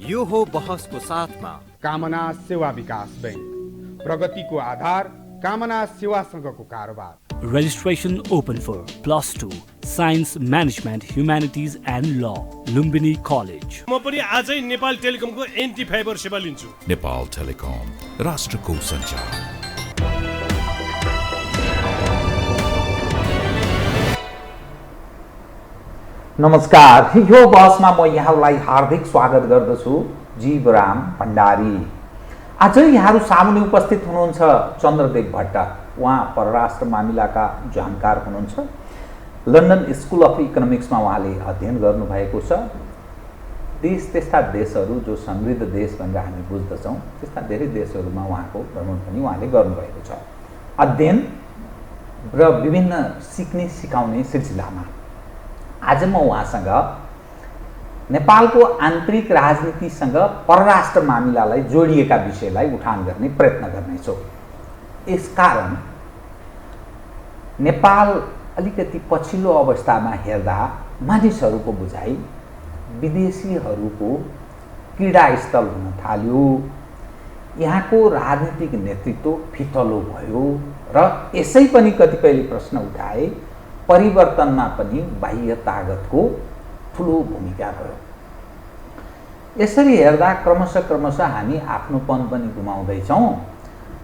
यो हो बहसको साथमा कामना सेवा विकास बैंक, प्रगतिको आधार कामना सेवासँगको कारोबार। Registration open for +2 Science Management Humanities and Law, Lumbini College. म पनि आजै नेपाल टेलिकमको एन्टी फाइबर सेवा लिन्छु। नेपाल टेलिकम, राष्ट्रको सञ्चार। नमस्कार, यो बहसमा म यहाँलाई हार्दिक स्वागत गर्दछु। जीवराम भण्डारी। आज यहाँहरू सामुन्ने उपस्थित हुनुहुन्छ चन्द्रदेव भट्ट। उहाँ परराष्ट्र मामिलाका जानकार हुनुहुन्छ। लन्डन स्कुल अफ इकोनोमिक्समा उहाँले अध्ययन गर्नुभएको छ। देश त्यस्ता देशहरू जो समृद्ध देश भनेर हामी बुझ्दछौँ, त्यस्ता धेरै देशहरूमा उहाँको भ्रमण पनि उहाँले गर्नुभएको छ। अध्ययन र विभिन्न सिक्ने सिकाउने सिलसिलामा आज म उहाँसँग नेपालको आन्तरिक राजनीतिसँग परराष्ट्र मामिलालाई जोडिएका विषयलाई उठान गर्ने प्रयत्न गर्नेछु। यसकारण नेपाल अलिकति पछिल्लो अवस्थामा हेर्दा मानिसहरूको बुझाइ विदेशीहरूको क्रीडास्थल हुन थाल्यो, यहाँको राजनीतिक नेतृत्व फितलो भयो र यसै पनि कतिपयले प्रश्न उठाए परिवर्तनमा पनि बाह्य तागतको ठुलो भूमिका भयो। यसरी हेर्दा क्रमशः हामी आफ्नोपन पनि गुमाउँदैछौँ।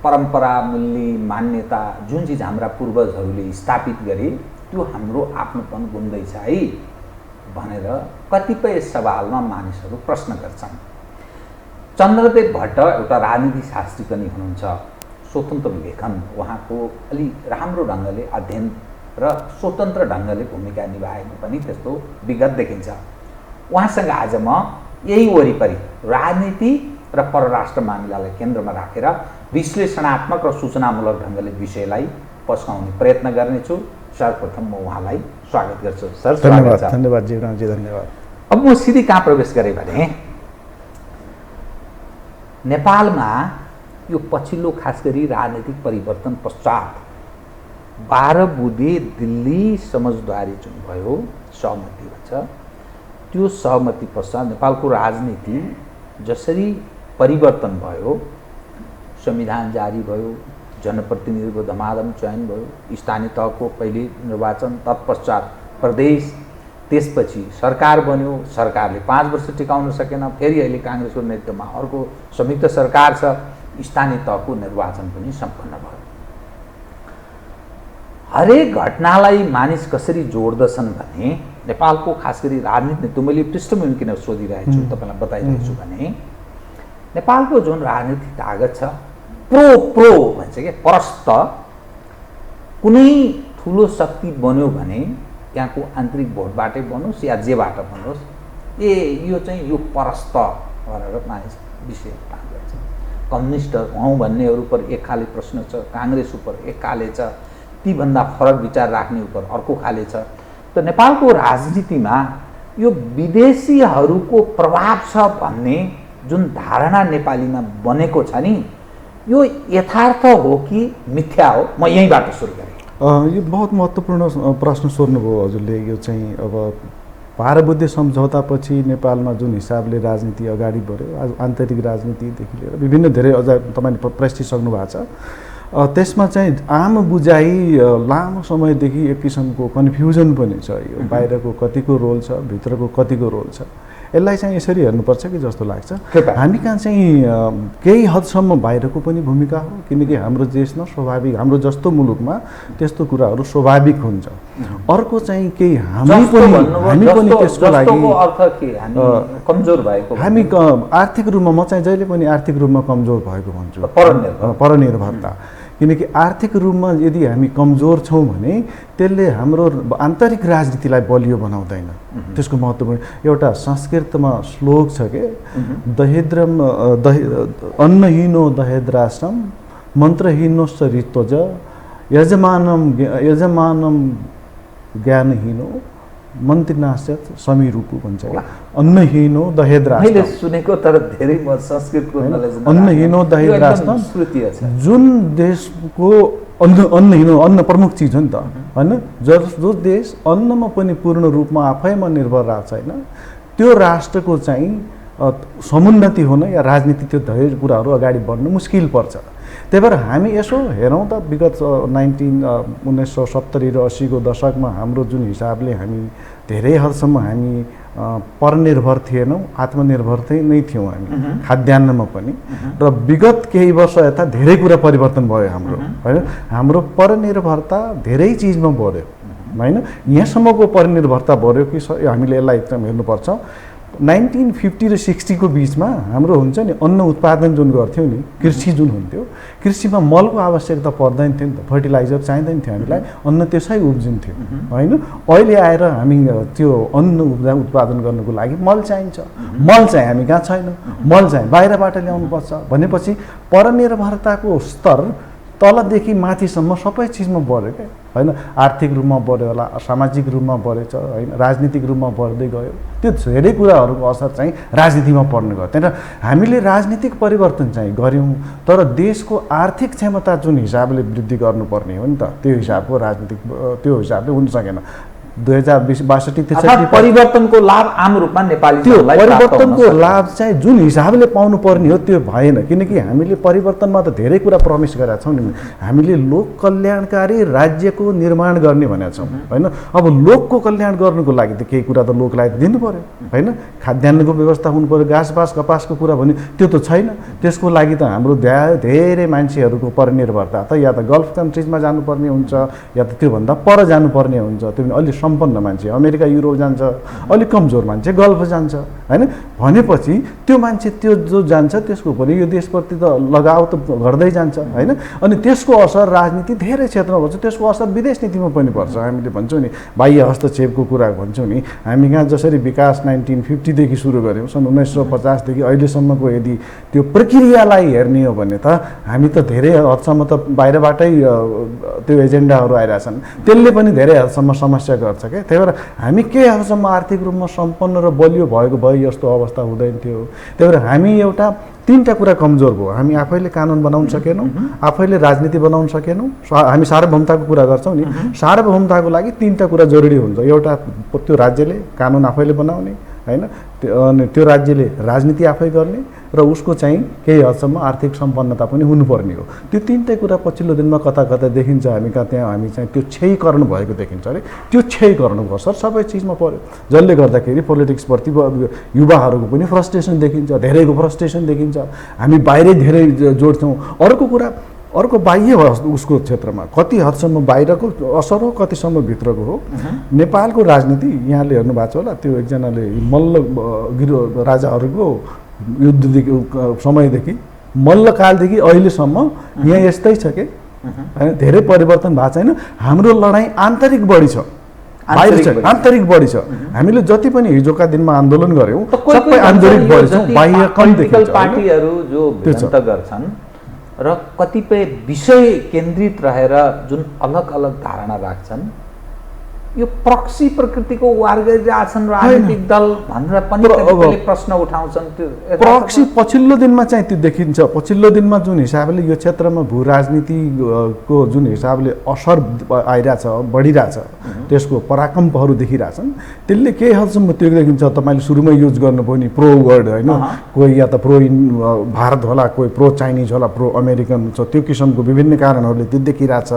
परम्परा, मूल्य, मान्यता जुन चिज हाम्रा पूर्वजहरूले स्थापित गरे त्यो हाम्रो आफ्नोपन गुम्दैछ है भनेर कतिपय सवालमा मानिसहरू प्रश्न गर्छन्। चन्द्रदेव भट्ट एउटा राजनीति शास्त्री पनि हुनुहुन्छ, स्वतन्त्र लेखन। उहाँको अलि राम्रो ढङ्गले अध्ययन र स्वतन्त्र ढङ्गले भूमिका निभाएको पनि त्यस्तो विगत देखिन्छ। उहाँसँग आज म यही वरिपरि राजनीति र परराष्ट्र मामिलालाई केन्द्रमा राखेर विश्लेषणात्मक र सूचनामूलक ढङ्गले विषयलाई पस्काउने प्रयत्न गर्नेछु। सर्वप्रथम म उहाँलाई स्वागत गर्छु। सर, स्वागत छ। धन्यवाद जीवरामजी, धन्यवाद। अब म सिधै कहाँ प्रवेश गरेँ भने नेपालमा यो पछिल्लो खास गरी राजनीतिक परिवर्तन पश्चात 12 बुँदे दिल्ली समझदारी जुन भयो, सहमति भन्छ, त्यो सहमति पश्चात नेपालको राजनीति जसरी परिवर्तन भयो, संविधान जारी भयो, जनप्रतिनिधिको धमाधम चयन भयो, स्थानीय तहको पहिले निर्वाचन, तत्पश्चात प्रदेश, त्यसपछि सरकार बन्यो। सरकारले 5 वर्ष टिकाउन सकेन, फेरि अहिले काङ्ग्रेसको नेतृत्वमा अर्को संयुक्त सरकार छ, स्थानीय तहको निर्वाचन पनि सम्पन्न भयो। हरेक घटनालाई मानिस कसरी जोड्दछन् भने नेपालको खास गरी राजनीति, मैले पृष्ठभूमि किन सोधिरहेको छु तपाईँलाई बताइरहेको छु भने नेपालको जुन राजनीतिक तागत छ, प्रो भन्छ क्या, परस्त कुनै ठुलो शक्ति बन्यो भने यहाँको आन्तरिक भोटबाटै बनोस् या जेबाट बनोस्, यो चाहिँ यो परस्त भनेर मानिस विषय उठान गर्छ। कम्युनिस्ट हौँ भन्नेहरू पर एक खाले प्रश्न छ, काङ्ग्रेस उपर एक खाले छ, तीभन्दा फरक विचार राख्ने उपर अर्को खाले छ। त नेपालको राजनीतिमा यो विदेशीहरूको प्रभाव छ भन्ने जुन धारणा नेपालीमा बनेको छ नि, यो यथार्थ हो कि मिथ्या हो? म यहीँबाट सुरु गरेँ। यो बहुत महत्त्वपूर्ण प्रश्न सोध्नुभयो हजुरले। यो चाहिँ अब 12 बुँदे सम्झौतापछि नेपालमा जुन हिसाबले राजनीति अगाडि बढ्यो, आन्तरिक राजनीतिदेखि लिएर विभिन्न धेरै अझ तपाईँले प्रश्निसक्नु भएको छ, त्यसमा चाहिँ आम बुझाइ लामो समयदेखि एक किसिमको कन्फ्युजन पनि छ। यो बाहिरको कतिको रोल छ, भित्रको कतिको रोल छ, यसलाई चाहिँ यसरी हेर्नुपर्छ कि जस्तो लाग्छ। हामी कहाँ चाहिँ केही हदसम्म बाहिरको पनि भूमिका हो, किनकि हाम्रो देशमा स्वाभाविक, हाम्रो जस्तो मुलुकमा त्यस्तो कुराहरू स्वाभाविक हुन्छ। अर्को चाहिँ केही हामी पनि त्यसको लागि कमजोर भएको, हामी आर्थिक रूपमा, म चाहिँ जहिले पनि आर्थिक रूपमा कमजोर भएको भन्छु, परनिर्भरता। किनकि आर्थिक रूपमा यदि हामी कमजोर छौँ भने त्यसले हाम्रो आन्तरिक राजनीतिलाई बलियो बनाउँदैन। त्यसको महत्त्वपूर्ण एउटा संस्कृतमा श्लोक छ के, अन्नहीनो दहेद्राश्रम मन्त्रहीनोश्च ऋत्वज यजमानम ज्ञानहीनो मन्त्रिनाश्च समीरूपु भन्छ। अन्नहीनो दहेद्राश्रम मैले सुनेको, तर धेरै म संस्कृतको नलेज। अन्नहीनो दहेद्राश्रम जुन देशको अन्न प्रमुख चिज हो नि त, होइन? जो देश अन्नमा पनि पूर्ण रूपमा आफैमा निर्भर रहेको छैन, त्यो राष्ट्रको चाहिँ समुन्नति हुन या राजनीति त्यो धेरै कुराहरू अगाडि बढ्नु मुस्किल पर्छ। त्यही भएर हामी यसो हेरौँ त विगत 1970 र 80को दशकमा हाम्रो जुन हिसाबले हामी धेरै हदसम्म हामी परनिर्भर थिएनौँ, आत्मनिर्भर नै थियौँ हामी खाद्यान्नमा पनि। र विगत केही वर्ष यता धेरै कुरा परिवर्तन भयो हाम्रो, होइन? हाम्रो परनिर्भरता धेरै चिजमा बढ्यो, होइन? यहाँसम्मको परनिर्भरता बढ्यो कि हामीले यसलाई एकदम हेर्नुपर्छ। 1950 र 60 को बिचमा हाम्रो हुन्छ नि अन्न उत्पादन जुन गर्थ्यौँ नि, कृषि जुन हुन्थ्यो, कृषिमा मलको आवश्यकता पर्दैन थियो नि त, फर्टिलाइजर चाहिँदैन थियो हामीलाई, अन्न त्यसै उब्जिन्थ्यो, होइन? अहिले आएर हामी त्यो अन्न उत्पादन गर्नुको लागि मल चाहिन्छ। मल चाहिँ हामी कहाँ छैन, मल चाहिँ बाहिरबाट ल्याउनुपर्छ भनेपछि परनिर्भरताको स्तर तलदेखि माथिसम्म सबै चिजमा बढ्यो क्या, होइन? आर्थिक रूपमा बढ्यो होला, सामाजिक रूपमा बढेछ, होइन? राजनीतिक रूपमा बढ्दै गयो। त्यो धेरै कुराहरूको असर चाहिँ राजनीतिमा पर्ने गयो। त्यही हामीले राजनीतिक परिवर्तन चाहिँ गऱ्यौँ, तर देशको आर्थिक क्षमता जुन हिसाबले वृद्धि गर्नुपर्ने हो नि त, त्यो हिसाबको राजनीतिक त्यो हिसाबले हुन सकेन। 2062-63 परिवर्तनको लाभ आम रूपमा नेपाली त्यो परिवर्तनको लाभ चाहिँ जुन हिसाबले पाउनु पर्ने हो त्यो भएन, किनकि हामीले परिवर्तनमा त धेरै कुरा प्रमिस गरेका छौँ नि। हामीले लोक कल्याणकारी राज्यको निर्माण गर्ने भनेका छौँ, होइन? अब लोकको कल्याण गर्नुको लागि त केही कुरा त लोकलाई दिनु पर्यो, होइन? खाद्यान्नको व्यवस्था हुनु पर्यो, घाँसपास कपासको कुरा भने त्यो त छैन। त्यसको लागि त हाम्रो धेरै मान्छेहरूको परनिर्भरता त या त गल्फ कन्ट्रिजमा जानुपर्ने हुन्छ या त त्योभन्दा पर जानुपर्ने हुन्छ। त्यो पनि अलि सम्पन्न मान्छे अमेरिका युरोप जान्छ, अलिक कमजोर मान्छे गल्फ जान्छ, होइन? भनेपछि त्यो मान्छे त्यो जो जान्छ त्यसको पनि यो देशप्रति त लगाव त गर्दै जान्छ, होइन? अनि त्यसको असर राजनीति धेरै क्षेत्रमा पर्छ, त्यसको असर विदेश नीतिमा पनि पर्छ। हामीले भन्छौँ नि बाह्य हस्तक्षेपको कुरा भन्छौँ नि, हामी कहाँ जसरी विकास 1950देखि सुरु गऱ्यौँ, सन् 1950देखि अहिलेसम्मको यदि त्यो प्रक्रियालाई हेर्ने हो भने त हामी त धेरै हदसम्म त बाहिरबाटै त्यो एजेन्डाहरू आइरहेछन्, त्यसले पनि धेरै हदसम्म समस्या गर्छ क्या। त्यही भएर हामी के हदसम्म आर्थिक रूपमा सम्पन्न र बलियो भएको भए यस्तो अवस्था हुँदैन थियो। त्यही भएर हामी एउटा तीनटा कुरा कमजोर भयो। हामी आफैले कानुन बनाउन सकेनौँ, आफैले राजनीति बनाउन सकेनौँ। हामी सार्वभौमताको कुरा गर्छौँ नि, सार्वभौमताको लागि तीनटा कुरा जरुरी हुन्छ। एउटा त्यो राज्यले कानुन आफैले बनाउने, होइन? अनि त्यो राज्यले राजनीति आफै गर्ने र उसको चाहिँ केही हदसम्म आर्थिक सम्पन्नता पनि हुनुपर्ने हो। त्यो तीनटै कुरा पछिल्लो दिनमा कता कता देखिन्छ, हामी कहाँ त्यहाँ हामी चाहिँ त्यो क्षयीकरण भएको देखिन्छ अरे। त्यो क्षयीकरणको असर सबै चिजमा पर्यो, जसले गर्दाखेरि पोलिटिक्सप्रति युवाहरूको पनि फ्रस्ट्रेसन देखिन्छ, धेरैको फ्रस्ट्रेसन देखिन्छ। हामी बाहिरै धेरै जोड्छौँ। अर्को कुरा, अर्को बाह्य उसको क्षेत्रमा कति हदसम्म बाहिरको असर हो, कतिसम्म भित्रको हो। नेपालको राजनीति यहाँले हेर्नु भएको छ होला, त्यो एकजनाले मल्ल राजाहरूको युद्धदेखि समयदेखि मल्लकालदेखि अहिलेसम्म यहाँ यस्तै छ कि, होइन? धेरै परिवर्तन भएको छैन। हाम्रो लडाइँ आन्तरिक बढी छ, बाहिर छ आन्तरिक बढी छ। हामीले जति पनि हिजोका दिनमा आन्दोलन गऱ्यौँ सबै आन्तरिक बढी छ, बाह्य कम देखिन्छ। पार्टीहरू जो भिडन्त गर्छन् र कतिपय विषय केन्द्रित रहेर जुन अलग अलग धारणा राख्छन्, यो प्रक्सी प्रकृतिको वार गरिरहेछन् राजनीतिक दल भनेर पनि कतिपयले प्रश्न उठाउँछन्। त्यो प्रक्सी पछिल्लो दिनमा चाहिँ त्यो देखिन्छ। पछिल्लो दिनमा जुन हिसाबले यो क्षेत्रमा भू राजनीतिको जुन हिसाबले असर आइरहेछ, बढिरहेछ, त्यसको पराकम्पहरू देखिरहेछन्, त्यसले केही हदसम्म त्यो देखिन्छ। तपाईँले सुरुमै युज गर्नुभयो नि प्रो वर्ड, होइन? कोही या त प्रो भारत होला, कोही प्रो चाइनिज होला, प्रो अमेरिकन छ, त्यो किसिमको विभिन्न कारणहरूले त्यो देखिरहेछ।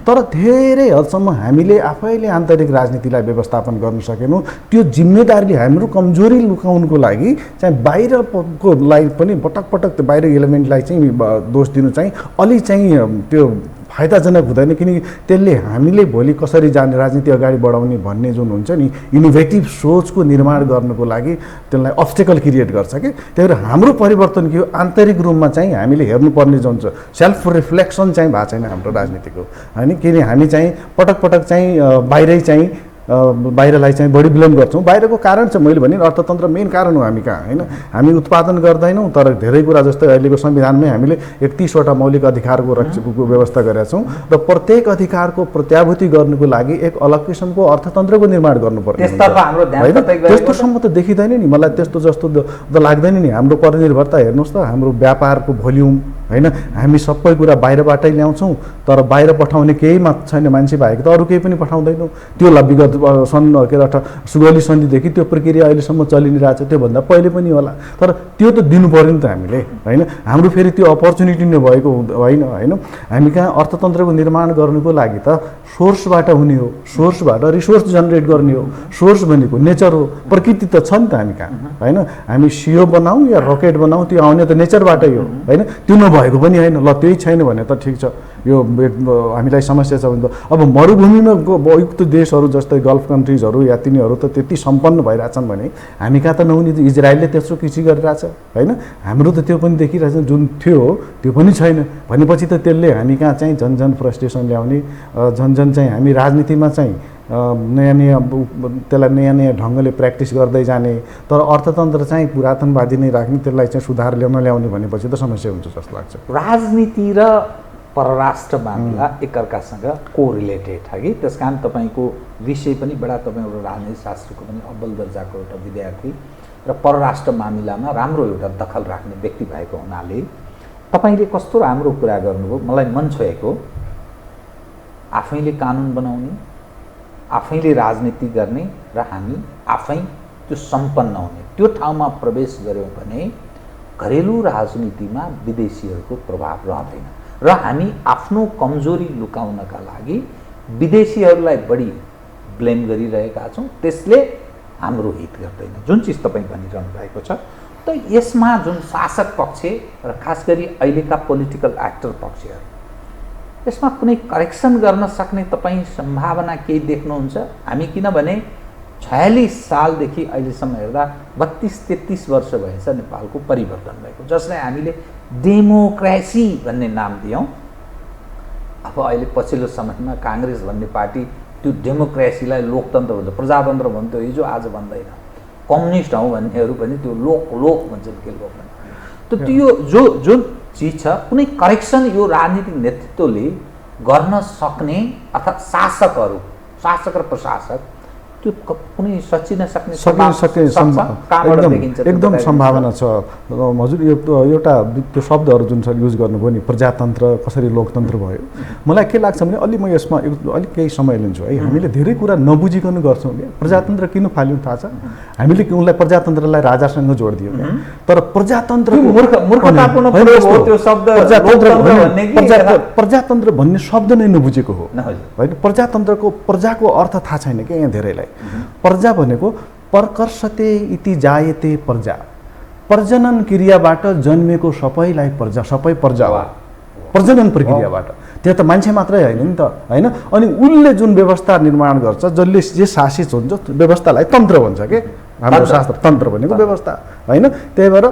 तर धेरै हदसम्म हामीले आफैले आन्तरिक राजनीतिलाई व्यवस्थापन गर्न सकेनौँ। त्यो जिम्मेदारीले हाम्रो कमजोरी लुकाउनुको लागि चाहिँ बाहिरको लाई पनि पटक पटक त्यो बाहिर एलिमेन्टलाई चाहिँ दोष दिनु चाहिँ अलि चाहिँ त्यो फाइदाजनक हुँदैन, किनकि त्यसले हामीले भोलि कसरी जाने राजनीति अगाडि बढाउने भन्ने जुन हुन्छ नि इनोभेटिभ सोचको निर्माण गर्नुको लागि त्यसलाई अब्स्टेकल क्रिएट गर्छ कि। त्यही भएर हाम्रो परिवर्तन के हो, आन्तरिक रूपमा चाहिँ हामीले हेर्नुपर्ने जुन छ सेल्फ रिफ्लेक्सन चाहिँ भएको छैन हाम्रो राजनीतिको, होइन? किन हामी चाहिँ पटक पटक चाहिँ बाहिरै चाहिँ बाहिरलाई चाहिँ बढी ब्लेम गर्छौँ। बाहिरको कारण चाहिँ मैले भने अर्थतन्त्र मेन कारण हो हामी कहाँ, होइन? हामी उत्पादन गर्दैनौँ, तर धेरै कुरा जस्तै अहिलेको संविधानमै हामीले 31वटा मौलिक अधिकारको रक्षाको व्यवस्था गरेका छौँ र प्रत्येक अधिकारको प्रत्याभूति गर्नुको लागि एक अलग किसिमको अर्थतन्त्रको निर्माण गर्नुपर्ने होइन। त्यस्तोसम्म त देखिँदैन नि मलाई, त्यस्तो जस्तो त लाग्दैन नि। हाम्रो परनिर्भरता हेर्नुहोस् त, हाम्रो व्यापारको भोल्युम, होइन? हामी सबै कुरा बाहिरबाटै ल्याउँछौँ, तर बाहिर पठाउने केही छैन मान्छे बाहेक त अरू केही पनि पठाउँदैनौँ। त्यो विगत सन् के अरे सुगौली सन्धिदेखि त्यो प्रक्रिया अहिलेसम्म चलि नै रहेछ, त्योभन्दा पहिले पनि होला। तर त्यो त दिनु पऱ्यो नि त हामीले, होइन? हाम्रो फेरि त्यो अपर्च्युनिटी नै भएको होइन, होइन? हामी कहाँ अर्थतन्त्रको निर्माण गर्नुको लागि त सोर्सबाट हुने हो, सोर्सबाट रिसोर्स जेनेरेट गर्ने हो। सोर्स भनेको नेचर हो, प्रकृति त छ नि त हामी कहाँ, होइन? हामी सियो बनाऊ या रकेट बनाऊ, त्यो आउने त नेचरबाटै हो, होइन? त्यो नभएको पनि होइन। ल त्यही छैन भने त ठिक छ, यो हामीलाई समस्या छ भने त अब मरुभूमिमा उपयुक्त देशहरू जस्तै गल्फ कन्ट्रिजहरू या तिनीहरू त त्यति सम्पन्न भइरहेछन् भने हामी कहाँ त नहुने। इजरायलले त्यत्रो कृषि गरिरहेछ, होइन? हाम्रो त त्यो पनि देखिरहेछ, जुन थियो त्यो पनि छैन भनेपछि त त्यसले हामी कहाँ चाहिँ झन् फ्रस्ट्रेसन ल्याउने, झन् चाहिँ हामी राजनीतिमा चाहिँ नयाँ नयाँ त्यसलाई नयाँ नयाँ ढङ्गले प्र्याक्टिस गर्दै जाने, तर अर्थतन्त्र चाहिँ पुरातनवादी नै राख्ने, त्यसलाई चाहिँ सुधार ल्याउने भनेपछि त समस्या हुन्छ जस्तो लाग्छ। राजनीति र परराष्ट्र मामिला एकअर्कासँग कोरिलेटेड छ कि, त्यस कारण तपाईँको विषय पनि बडा, तपाईँ एउटा राजनीति शास्त्रको पनि अव्वल दर्जाको एउटा विद्यार्थी र परराष्ट्र मामिलामा राम्रो एउटा दखल राख्ने व्यक्ति भएको हुनाले तपाईँले कस्तो राम्रो कुरा गर्नुभयो, मलाई मन छोएको। आफैले कानुन बनाउने, आफैले राजनीति गर्ने र हामी आफै त्यो सम्पन्न हुने, त्यो ठाउँमा प्रवेश गऱ्यौँ भने घरेलु राजनीतिमा विदेशीहरूको प्रभाव रहँदैन र हामी आफ्नो कमजोरी लुकाउनका लागि विदेशीहरूलाई बढी ब्लेम गरिरहेका छौँ। त्यसले हाम्रो हित गर्दैन, जुन चिज तपाईँ भनिरहनु भएको छ। त यसमा जुन शासक पक्ष र खास गरी अहिलेका पोलिटिकल एक्टर पक्षहरू, यसमा कुनै करेक्सन गर्न सक्ने तपाईँ सम्भावना केही देख्नुहुन्छ? हामी किनभने 46 सालदेखि अहिलेसम्म हेर्दा 32-33 वर्ष भएछ नेपालको परिवर्तन भएको, जसलाई हामीले डेमोक्रेसी भन्ने नाम दियौँ। अब अहिले पछिल्लो समयमा काङ्ग्रेस भन्ने पार्टी त्यो डेमोक्रेसीलाई लोकतन्त्र भन्छ, प्रजातन्त्र भन्थ्यो हिजो, आज भन्दैन। कम्युनिस्ट हौँ भन्नेहरू पनि त्यो लोक भन्छन् के लोक भन्छ। त त्यो जुन चिज छ, कुनै करेक्सन यो राजनीतिक नेतृत्वले गर्न सक्ने अर्थात् शासकहरू, शासक र प्रशासक, त्यो कुनै सचिन सक्ने एकदम सम्भावना छ हजुर। एउटा त्यो शब्दहरू जुन छ युज गर्नुभयो नि, प्रजातन्त्र कसरी लोकतन्त्र भयो, मलाई के लाग्छ भने अलि म यसमा अलिक केही समय लिन्छु है। हामीले धेरै कुरा नबुझिकन गर्छौँ क्या। प्रजातन्त्र किन फाल्यौँ थाहा छ? हामीले उनलाई प्रजातन्त्रलाई राजासँग जोडिदियो, तर प्रजातन्त्रको प्रजातन्त्र भन्ने शब्द नै नबुझेको हो, होइन? प्रजातन्त्रको प्रजाको अर्थ थाहा छैन क्या यहाँ धेरैलाई। प्रजा भनेको प्रकर्षते इति जायते प्रजा, प्रजनन क्रियाबाट जन्मेको सबैलाई प्रजा, सबै प्रजा हो प्रजनन प्रक्रियाबाट। त्यो त मान्छे मात्रै होइन नि त, होइन? अनि उसले जुन व्यवस्था निर्माण गर्छ, जसले जे शासित हुन्छ व्यवस्थालाई तन्त्र भन्छ के, हाम्रो शास्त्र तन्त्र भनेको व्यवस्था, होइन? त्यही भएर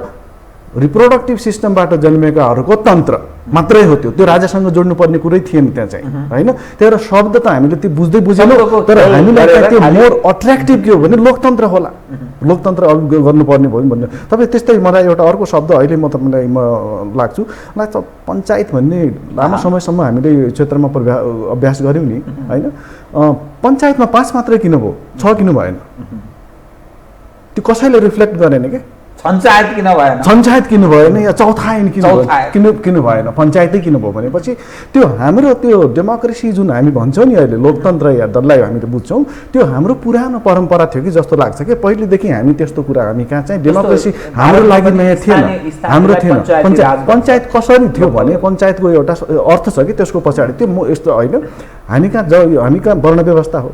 रिप्रोडक्टिभ सिस्टमबाट जन्मेकाहरूको तन्त्र मात्रै हो त्यो, त्यो राजासँग जोड्नुपर्ने कुरै थिएन त्यहाँ चाहिँ, होइन? त्यही भएर शब्द त हामीले त्यो बुझ्दै बुझेनौँ, तर हामीलाई त्यो मोर अट्र्याक्टिभ के हो भने लोकतन्त्र होला, लोकतन्त्र गर्नुपर्ने भयो भन्ने। तपाईँ त्यस्तै मलाई एउटा अर्को शब्द अहिले म तपाईँलाई लाग्छ पञ्चायत भन्ने, लामो समयसम्म हामीले यो क्षेत्रमा अभ्यास गऱ्यौँ नि, होइन? पञ्चायतमा 5 मात्रै किन भयो, 6 किन भएन? त्यो कसैले रिफ्लेक्ट गरेन क्या। पञ्चायत किन भएन या चौथायन किन भएन, पञ्चायतै किन भयो भनेपछि त्यो हाम्रो त्यो डेमोक्रेसी जुन हामी भन्छौँ नि अहिले, लोकतन्त्र या दललाई हामीले बुझ्छौँ, त्यो हाम्रो पुरानो परम्परा थियो कि जस्तो लाग्छ कि। पहिलेदेखि हामी त्यस्तो कुरा, हामी कहाँ चाहिँ डेमोक्रेसी हाम्रो लागि नयाँ थिएन, हाम्रो थिएन। पञ्चायत कसरी थियो भने पञ्चायतको एउटा अर्थ छ कि त्यसको पछाडि त्यो यस्तो होइन। हामी कहाँ वर्ण व्यवस्था हो,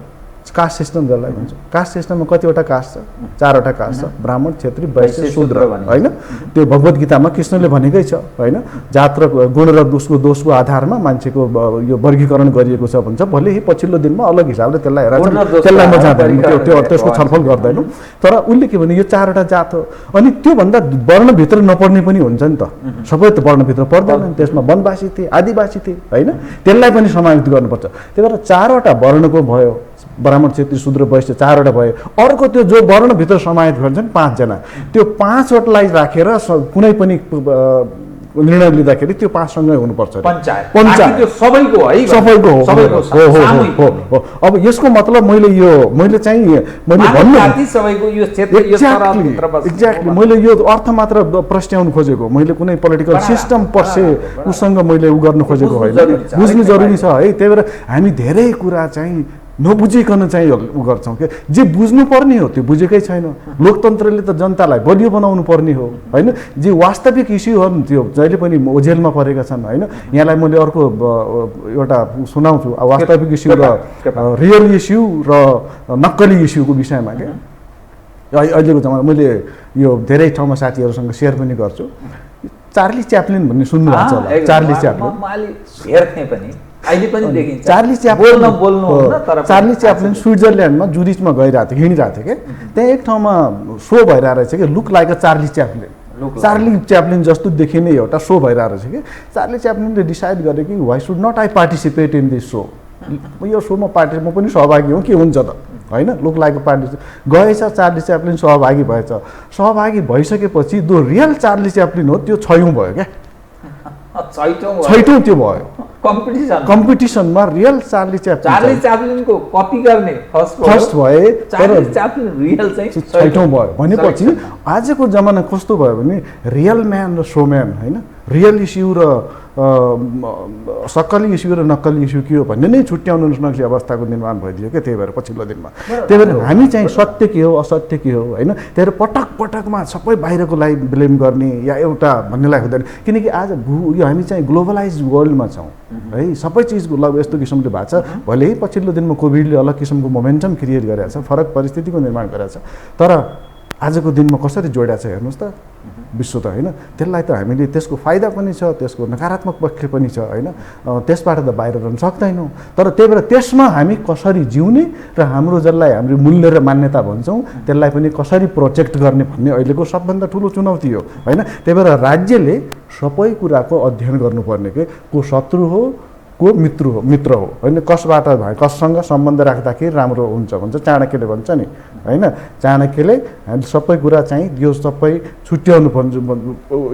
कास्ट सिस्टम जसलाई भन्छ। कास्ट सिस्टममा कतिवटा कास्ट छ? 4वटा कास्ट छ, ब्राह्मण, क्षेत्री, वैश्य, शूद्र, होइन? त्यो भगवत गीतामा कृष्णले भनेकै छ, होइन? जात र गुण र दोषको आधारमा मान्छेको यो वर्गीकरण गरिएको छ भन्छ। भले पछिल्लो दिनमा अलग हिसाबले त्यसलाई म जाँदैन, त्यसको छलफल गर्दैनौँ, तर उसले के भने यो 4वटा जात हो। अनि त्योभन्दा वर्णभित्र नपर्ने पनि हुन्छ नि त, सबै त वर्णभित्र पर्दैन। त्यसमा वनवासी थिए, आदिवासी थिए, होइन? त्यसलाई पनि समावेश गर्नुपर्छ। त्यही भएर 4वटा वर्णको भयो, ब्राह्मण, क्षेत्री, शूद्र, वैश्य 4वटा भयो। अर्को त्यो जो वर्णभित्र समाहित गर्छन् 5 जना, त्यो 5वटालाई राखेर कुनै पनि निर्णय लिँदाखेरि त्यो 5 सँगै हुनुपर्छ। पञ्चायत सबैको हो। अब यसको मतलब मैले एक्ज्याक्टली मैले यो अर्थ मात्र प्रस्ट्याउनु खोजेको, मैले कुनै पोलिटिकल सिस्टम पर्से उसँग मैले उ गर्नु खोजेको होइन, बुझ्नु जरुरी छ है। त्यही भएर हामी धेरै कुरा चाहिँ नबुझिकन चाहिँ उ गर्छौँ के जे बुझ्नुपर्ने हो त्यो बुझेकै छैन। लोकतन्त्रले त जनतालाई बलियो बनाउनु पर्ने हो होइन। जे वास्तविक इस्युहरू त्यो जहिले पनि ओझेलमा परेका छन् होइन। यहाँलाई मैले अर्को एउटा सुनाउँछु वास्तविक इस्यु र रियल इस्यु र नक्कली इस्युको विषयमा के अहिलेको जमाना मैले यो धेरै ठाउँमा साथीहरूसँग सेयर पनि गर्छु। चार्ली च्याप्लिन भन्ने सुन्नु भएको छ होला? चार्ली च्याप्लिन हेर्थेँ पनि अहिले पनि देखिन्छ। चार्ली च्याप्लिन चार्ली च्याप्लिन मान्छे स्विजरल्यान्डमा जुरिचमा गइरहेको थियो हिँडिरहेको थियो कि त्यहाँ एक ठाउँमा सो भइरहेको रहेछ कि look like a Charlie Chaplin. Charlie Chaplin जस्तो देखिने एउटा सो भइरहेको रहेछ कि चार्ली च्याप्लिनले डिसाइड गरे कि why should not I participate in this show. यो सोमा म पनि सहभागी हौँ के हुन्छ त होइन। लुक लाइक पार्टी गएछ चार्ली च्याप्लिन सहभागी भएछ। सहभागी भइसकेपछि जो रियल चार्ली च्याप्लिन हो त्यो 6औं भयो क्या। 6औं त्यो भयो कम्पिटिसनमा रियल चार्ली च्याप्लिनको कपी गर्ने फर्स्ट भए चार्ली च्याप्लिन रियल चाहिँ 6औं भयो। भनेपछि आजको जमाना कस्तो भयो भने रियल म्यान र सोम्यान होइन। रियल इस्यु र सक्कली इस्यु र नक्कली इस्यु के हो भन्ने नै छुट्याउनु नक्ने अवस्थाको निर्माण भइदियो क्या। त्यही भएर पछिल्लो दिनमा त्यही भएर हामी चाहिँ सत्य के हो असत्य के हो होइन। त्यही भएर पटक पटकमा सबै बाहिरकोलाई ब्लेम गर्ने या एउटा भन्नेलाई हुँदैन। किनकि आज यो हामी चाहिँ ग्लोबलाइज वर्ल्डमा छौँ है। सबै चिजको लग यस्तो किसिमले भएको छ। भले पछिल्लो दिनमा कोभिडले अलग किसिमको मोमेन्टम क्रिएट गरेको छ, फरक परिस्थितिको निर्माण गरेको छ। तर आजको दिनमा कसरी जोडिएको छ हेर्नुहोस् त विश्व त होइन। त्यसलाई त हामीले त्यसको फाइदा पनि छ, त्यसको नकारात्मक पक्ष पनि छ होइन। त्यसबाट त बाहिर रहन सक्दैनौँ। तर त्यही भएर त्यसमा हामी कसरी जिउने र हाम्रो जसलाई हाम्रो मूल्य र मान्यता भन्छौँ त्यसलाई पनि कसरी प्रोटेक्ट गर्ने भन्ने अहिलेको सबभन्दा ठुलो चुनौती हो होइन। त्यही भएर राज्यले सबै कुराको अध्ययन गर्नुपर्ने के को शत्रु हो को मित्र हो होइन। कसबाट भयो कससँग सम्बन्ध राख्दाखेरि राम्रो हुन्छ भन्छ चाणक्यले भन्छ नि होइन। चाणक्यले सबै कुरा चाहिँ यो सबै छुट्याउनु भन्छ।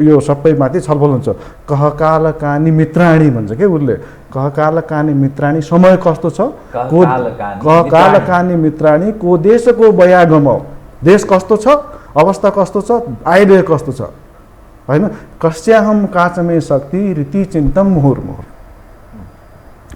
यो सबैमाथि छलफल हुन्छ। कह काल कानी मित्राणी भन्छ के उसले। कह काल कानी मित्राणी समय कस्तो छ कह काल कानी मित्राणी को देशको बयागम देश कस्तो छ अवस्था कस्तो छ आइडे कस्तो छ होइन। कस्याहम काचमे शक्ति रीति चिन्तम मुहुर्मुहुर।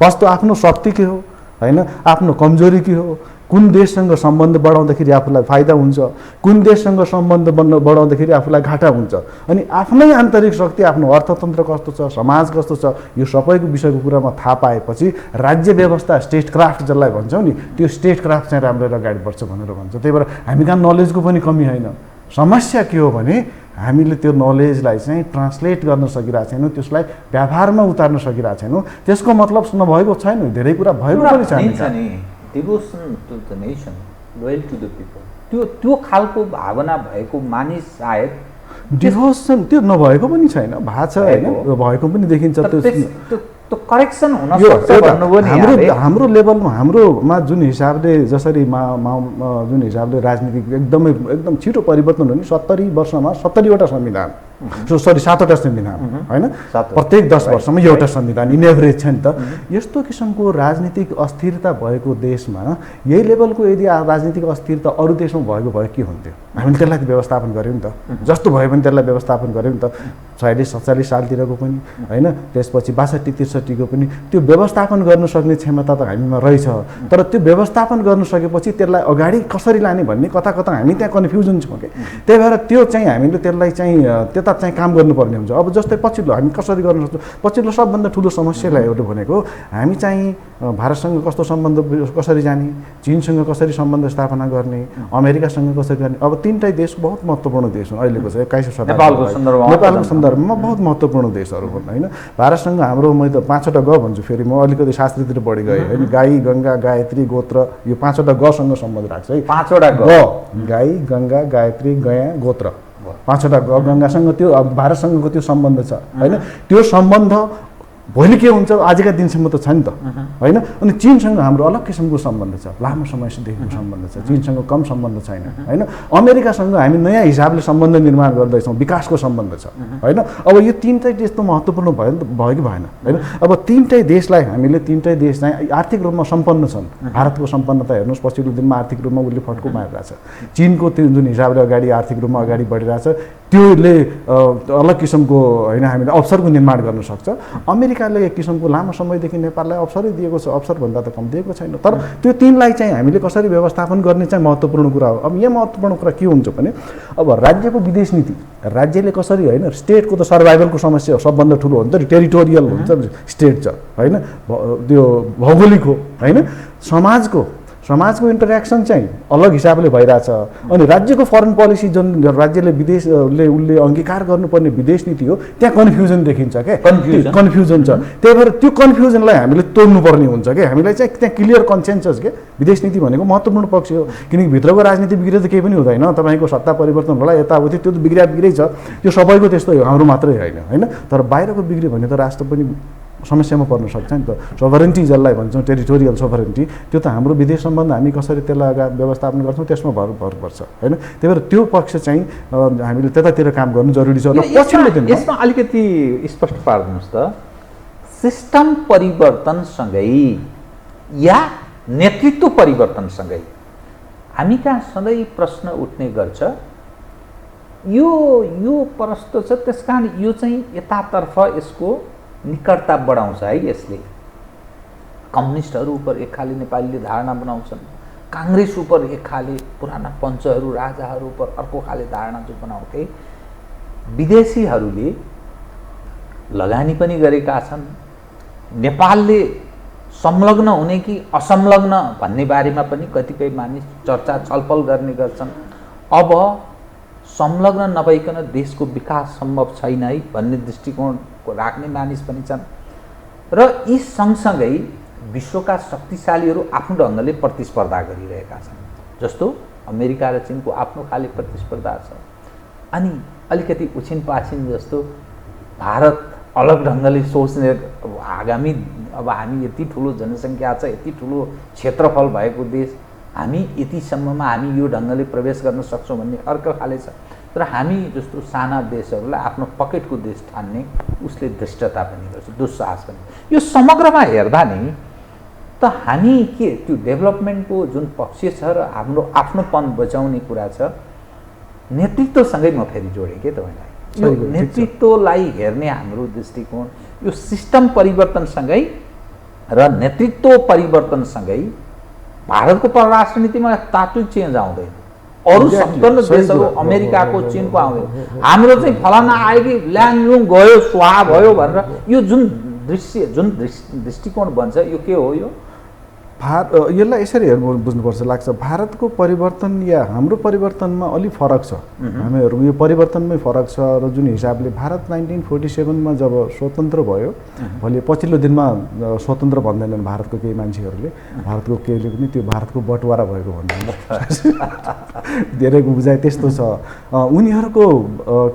कस्तो आफ्नो शक्ति के हो होइन, आफ्नो कमजोरी के हो, कुन देशसँग सम्बन्ध बढाउँदाखेरि आफूलाई फाइदा हुन्छ, कुन देशसँग सम्बन्ध बढाउँदाखेरि आफूलाई घाटा हुन्छ। अनि आफ्नै आन्तरिक शक्ति आफ्नो अर्थतन्त्र कस्तो छ समाज कस्तो छ यो सबैको विषयको कुरामा थाहा पाएपछि राज्य व्यवस्था स्टेट क्राफ्ट जसलाई भन्छौँ नि त्यो स्टेट क्राफ्ट चाहिँ राम्ररी अगाडि बढ्छ भनेर भन्छ। त्यही भएर हामी कहाँ नलेजको पनि कमी होइन। समस्या के हो भने हामीले त्यो नलेजलाई चाहिँ ट्रान्सलेट गर्न सकिरहेको छैनौँ, त्यसलाई व्यवहारमा उतार्न सकिरहेको छैनौँ। त्यसको मतलब नभएको छैन, धेरै कुरा भएको पनि छैन। Devotion to the nation, loyal to the people, त्यो खालको भावना भएको मानिस सायद डिभोसन त्यो नभएको पनि छैन, भएको छ होइन, भएको पनि देखिन्छ। त्यो करेक्सन हुन सक्छ भन्नुभयो नि। हाम्रो लेभलमा हाम्रोमा जुन हिसाबले जसरी जुन हिसाबले राजनीतिक एकदम छिटो परिवर्तन हुने 70 वर्षमा 70वटा संविधान सरी 7वटा संविधान होइन, प्रत्येक 10 वर्षमा एउटा संविधान इन एभरेज छ नि त। यस्तो किसिमको राजनीतिक अस्थिरता भएको देशमा यही लेभलको यदि राजनीतिक अस्थिरता अरू देशमा भएको भए के हुन्थ्यो? हामीले त्यसलाई व्यवस्थापन गऱ्यौँ नि त, जस्तो भयो भने त्यसलाई व्यवस्थापन गऱ्यौँ नि त। 46-47 सालतिरको पनि होइन, त्यसपछि 62-63को पनि त्यो व्यवस्थापन गर्न सक्ने क्षमता त हामीमा रहेछ। तर त्यो व्यवस्थापन गर्न सकेपछि त्यसलाई अगाडि कसरी लाने भन्ने कता कता हामी त्यहाँ कन्फ्युजन छौँ कि। त्यही भएर त्यो चाहिँ हामीले त्यसलाई चाहिँ त्यता चाहिँ काम गर्नुपर्ने हुन्छ। अब जस्तै पछिल्लो हामी कसरी गर्न सक्छौँ, पछिल्लो सबभन्दा ठुलो समस्यालाई एउटा भनेको हामी चाहिँ भारतसँग कस्तो सम्बन्ध कसरी जाने, चीनसँग कसरी सम्बन्ध स्थापना गर्ने, अमेरिकासँग कसरी गर्ने। अब तीनटै देश बहुत महत्त्वपूर्ण देश हुन् अहिलेको चाहिँ 21औं शताब्दीको नेपालको सन्दर्भमा बहुत महत्त्वपूर्ण देशहरू हुन् होइन। भारतसँग हाम्रो म त 5वटा ग भन्छु, फेरि म अलिकति शास्त्रीतिर बढी गएँ होइन। गाई गङ्गा गायत्री गोत्र यो 5वटा गसँग सम्बन्ध राख्छ है। 5वटा ग गाई गङ्गा गायत्री गया गोत्र 5वटा ग गङ्गासँग त्यो भारतसँगको त्यो सम्बन्ध छ होइन। त्यो सम्बन्ध भोलि के हुन्छ आजका दिनसम्म त छ नि त होइन। अनि चीनसँग हाम्रो अलग किसिमको सम्बन्ध छ, लामो समयदेखिको सम्बन्ध छ, चीनसँग कम सम्बन्ध छैन होइन। अमेरिकासँग हामी नयाँ हिसाबले सम्बन्ध निर्माण गर्दैछौँ, विकासको सम्बन्ध छ होइन। अब यो तीनटै देश त महत्त्वपूर्ण भयो कि भएन होइन। अब तीनटै देशलाई हामीले तीनटै देश चाहिँ आर्थिक रूपमा सम्पन्न छन्। भारतको सम्पन्नता हेर्नुहोस् पछिल्लो दिनमा आर्थिक रूपमा उसले फड्को मारिरहेछ। चीनको त्यो जुन हिसाबले अगाडि आर्थिक रूपमा अगाडि बढिरहेछ त्योले अलग किसिमको होइन हामीले अवसरको निर्माण गर्न सक्छ। अमेरिका अमेरिकाले एक किसिमको लामो समयदेखि नेपाललाई अवसरै दिएको छ, अवसरभन्दा त कम दिएको छैन। तर त्यो तिनलाई चाहिँ हामीले कसरी व्यवस्थापन गर्ने चाहिँ महत्त्वपूर्ण कुरा हो। अब यहाँ महत्त्वपूर्ण कुरा के हुन्छ भने अब राज्यको विदेश नीति राज्यले कसरी होइन, स्टेटको त सर्भाइभलको समस्या हो, सबभन्दा ठुलो हो नि त, टेरिटोरियल हुन्छ स्टेट छ होइन, त्यो भौगोलिक हो होइन। समाजको इन्टरेक्सन चाहिँ अलग हिसाबले भइरहेछ। अनि राज्यको फरेन पोलिसी जुन राज्यले उसले अङ्गीकार गर्नुपर्ने विदेश नीति हो, त्यहाँ कन्फ्युजन देखिन्छ क्या, कन्फ्युजन छ। त्यही भएर त्यो कन्फ्युजनलाई हामीले तोड्नुपर्ने हुन्छ क्या। हामीलाई चाहिँ त्यहाँ क्लियर कन्सेन्सस के विदेश नीति भनेको महत्त्वपूर्ण पक्ष हो, किनकि भित्रको राजनीति बिग्रे त केही पनि हुँदैन। तपाईँको सत्ता परिवर्तन होला यताउति, त्यो त बिग्रै छ, त्यो सबैको त्यस्तो हो, हाम्रो मात्रै होइन। तर बाहिरको बिग्रियो भने त राष्ट्र पनि समस्यामा पर्न सक्छ नि त। सोभरेन्टी जसलाई भन्छौँ टेरिटोरियल सोभरेन्टी, त्यो त हाम्रो विदेश सम्बन्ध हामी कसरी त्यसलाई अगाडि व्यवस्थापन गर्छौँ त्यसमा भर पर्छ होइन। त्यही भएर त्यो पक्ष चाहिँ हामीले त्यतातिर काम गर्नु जरुरी छ। र पछिल्लो दिन यसमा अलिकति स्पष्ट पारिदिनुहोस् त, सिस्टम परिवर्तनसँगै या नेतृत्व परिवर्तनसँगै हामी कहाँ सधैँ प्रश्न उठ्ने गर्छ, यो प्रश्न छ, त्यस कारण यो चाहिँ यतातर्फ यसको निकटता बढाउँछ है। यसले कम्युनिस्टहरू उप एक खाले नेपालीले धारणा बनाउँछन्, काङ्ग्रेस उप एक खाले, पुराना पञ्चहरू राजाहरू उप अर्को खाले धारणा जो बनाउँथे। विदेशीहरूले लगानी पनि गरेका छन्, नेपालले संलग्न हुने कि असंलग्न भन्ने बारेमा पनि कतिपय मानिस चर्चा छलफल गर्ने गर्छन्। अब संलग्न नभइकन देशको विकास सम्भव छैन है भन्ने दृष्टिकोण राख्ने मानिस पनि छन्। र यी सँगसँगै विश्वका शक्तिशालीहरू आफ्नो ढङ्गले प्रतिस्पर्धा गरिरहेका छन्, जस्तो अमेरिका र चीनको आफ्नो खाले प्रतिस्पर्धा छ। अनि अलिकति उछिन पाछिन जस्तो भारत अलग ढङ्गले सोच्ने, आगामी अब हामी यति ठुलो जनसङ्ख्या छ, यति ठुलो क्षेत्रफल भएको देश, हामी यतिसम्ममा हामी यो ढङ्गले प्रवेश गर्न सक्छौँ भन्ने अर्को खाले छ। तर हामी जस्तो साना देशहरूलाई आफ्नो पकेटको देश ठान्ने उसले धृष्टता पनि गर्छ, दुस्साहस पनि। यो समग्रमा हेर्दा नि त हामी के त्यो डेभलपमेन्टको जुन पक्ष छ र हाम्रो आफ्नोपन बचाउने कुरा छ, नेतृत्वसँगै म फेरि जोडेँ के तपाईँलाई। यो नेतृत्वलाई हेर्ने हाम्रो दृष्टिकोण यो सिस्टम परिवर्तनसँगै र नेतृत्व परिवर्तनसँगै भारतको परराष्ट्र नीतिमा तात्विक चेन्ज आउँदैन। अरू सम्पन्न देशहरू अमेरिकाको चीनको आउँदैन, हाम्रो चाहिँ फलाना आयो कि ल्याङलुङ गयो स्वाहा भयो भनेर यो जुन दृष्टिकोण भन्छ यो के हो? यो यसलाई यसरी बुझ्नुपर्छ लाग्छ। भारतको परिवर्तन या हाम्रो परिवर्तनमा अलिक फरक छ, हामीहरू यो परिवर्तनमै फरक छ। र जुन हिसाबले भारत 1947मा जब स्वतन्त्र भयो, भोलि पछिल्लो दिनमा स्वतन्त्र भन्दैनन् भारतको केही मान्छेहरूले, भारतको केहीले पनि त्यो भारतको बटवारा भएको भन्दैन। धेरैको बुझाइ त्यस्तो छ उनीहरूको,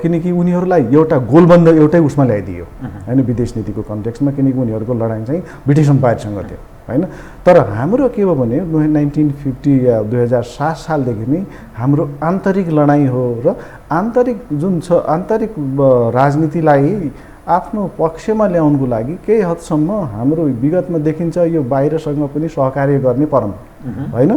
किनकि उनीहरूलाई एउटा गोलबन्द एउटै उसमा ल्याइदियो होइन विदेश नीतिको कन्टेक्स्टमा, किनकि उनीहरूको लडाइँ चाहिँ ब्रिटिस एम्पायरसँग थियो होइन। तर हाम्रो के हो भने 1950 या 2007 सालदेखि नै हाम्रो आन्तरिक लडाइँ हो। र आन्तरिक जुन छ आन्तरिक राजनीतिलाई आफ्नो पक्षमा ल्याउनको लागि केही हदसम्म हाम्रो विगतमा देखिन्छ यो बाहिरसँग पनि सहकार्य गर्ने परम्परा होइन,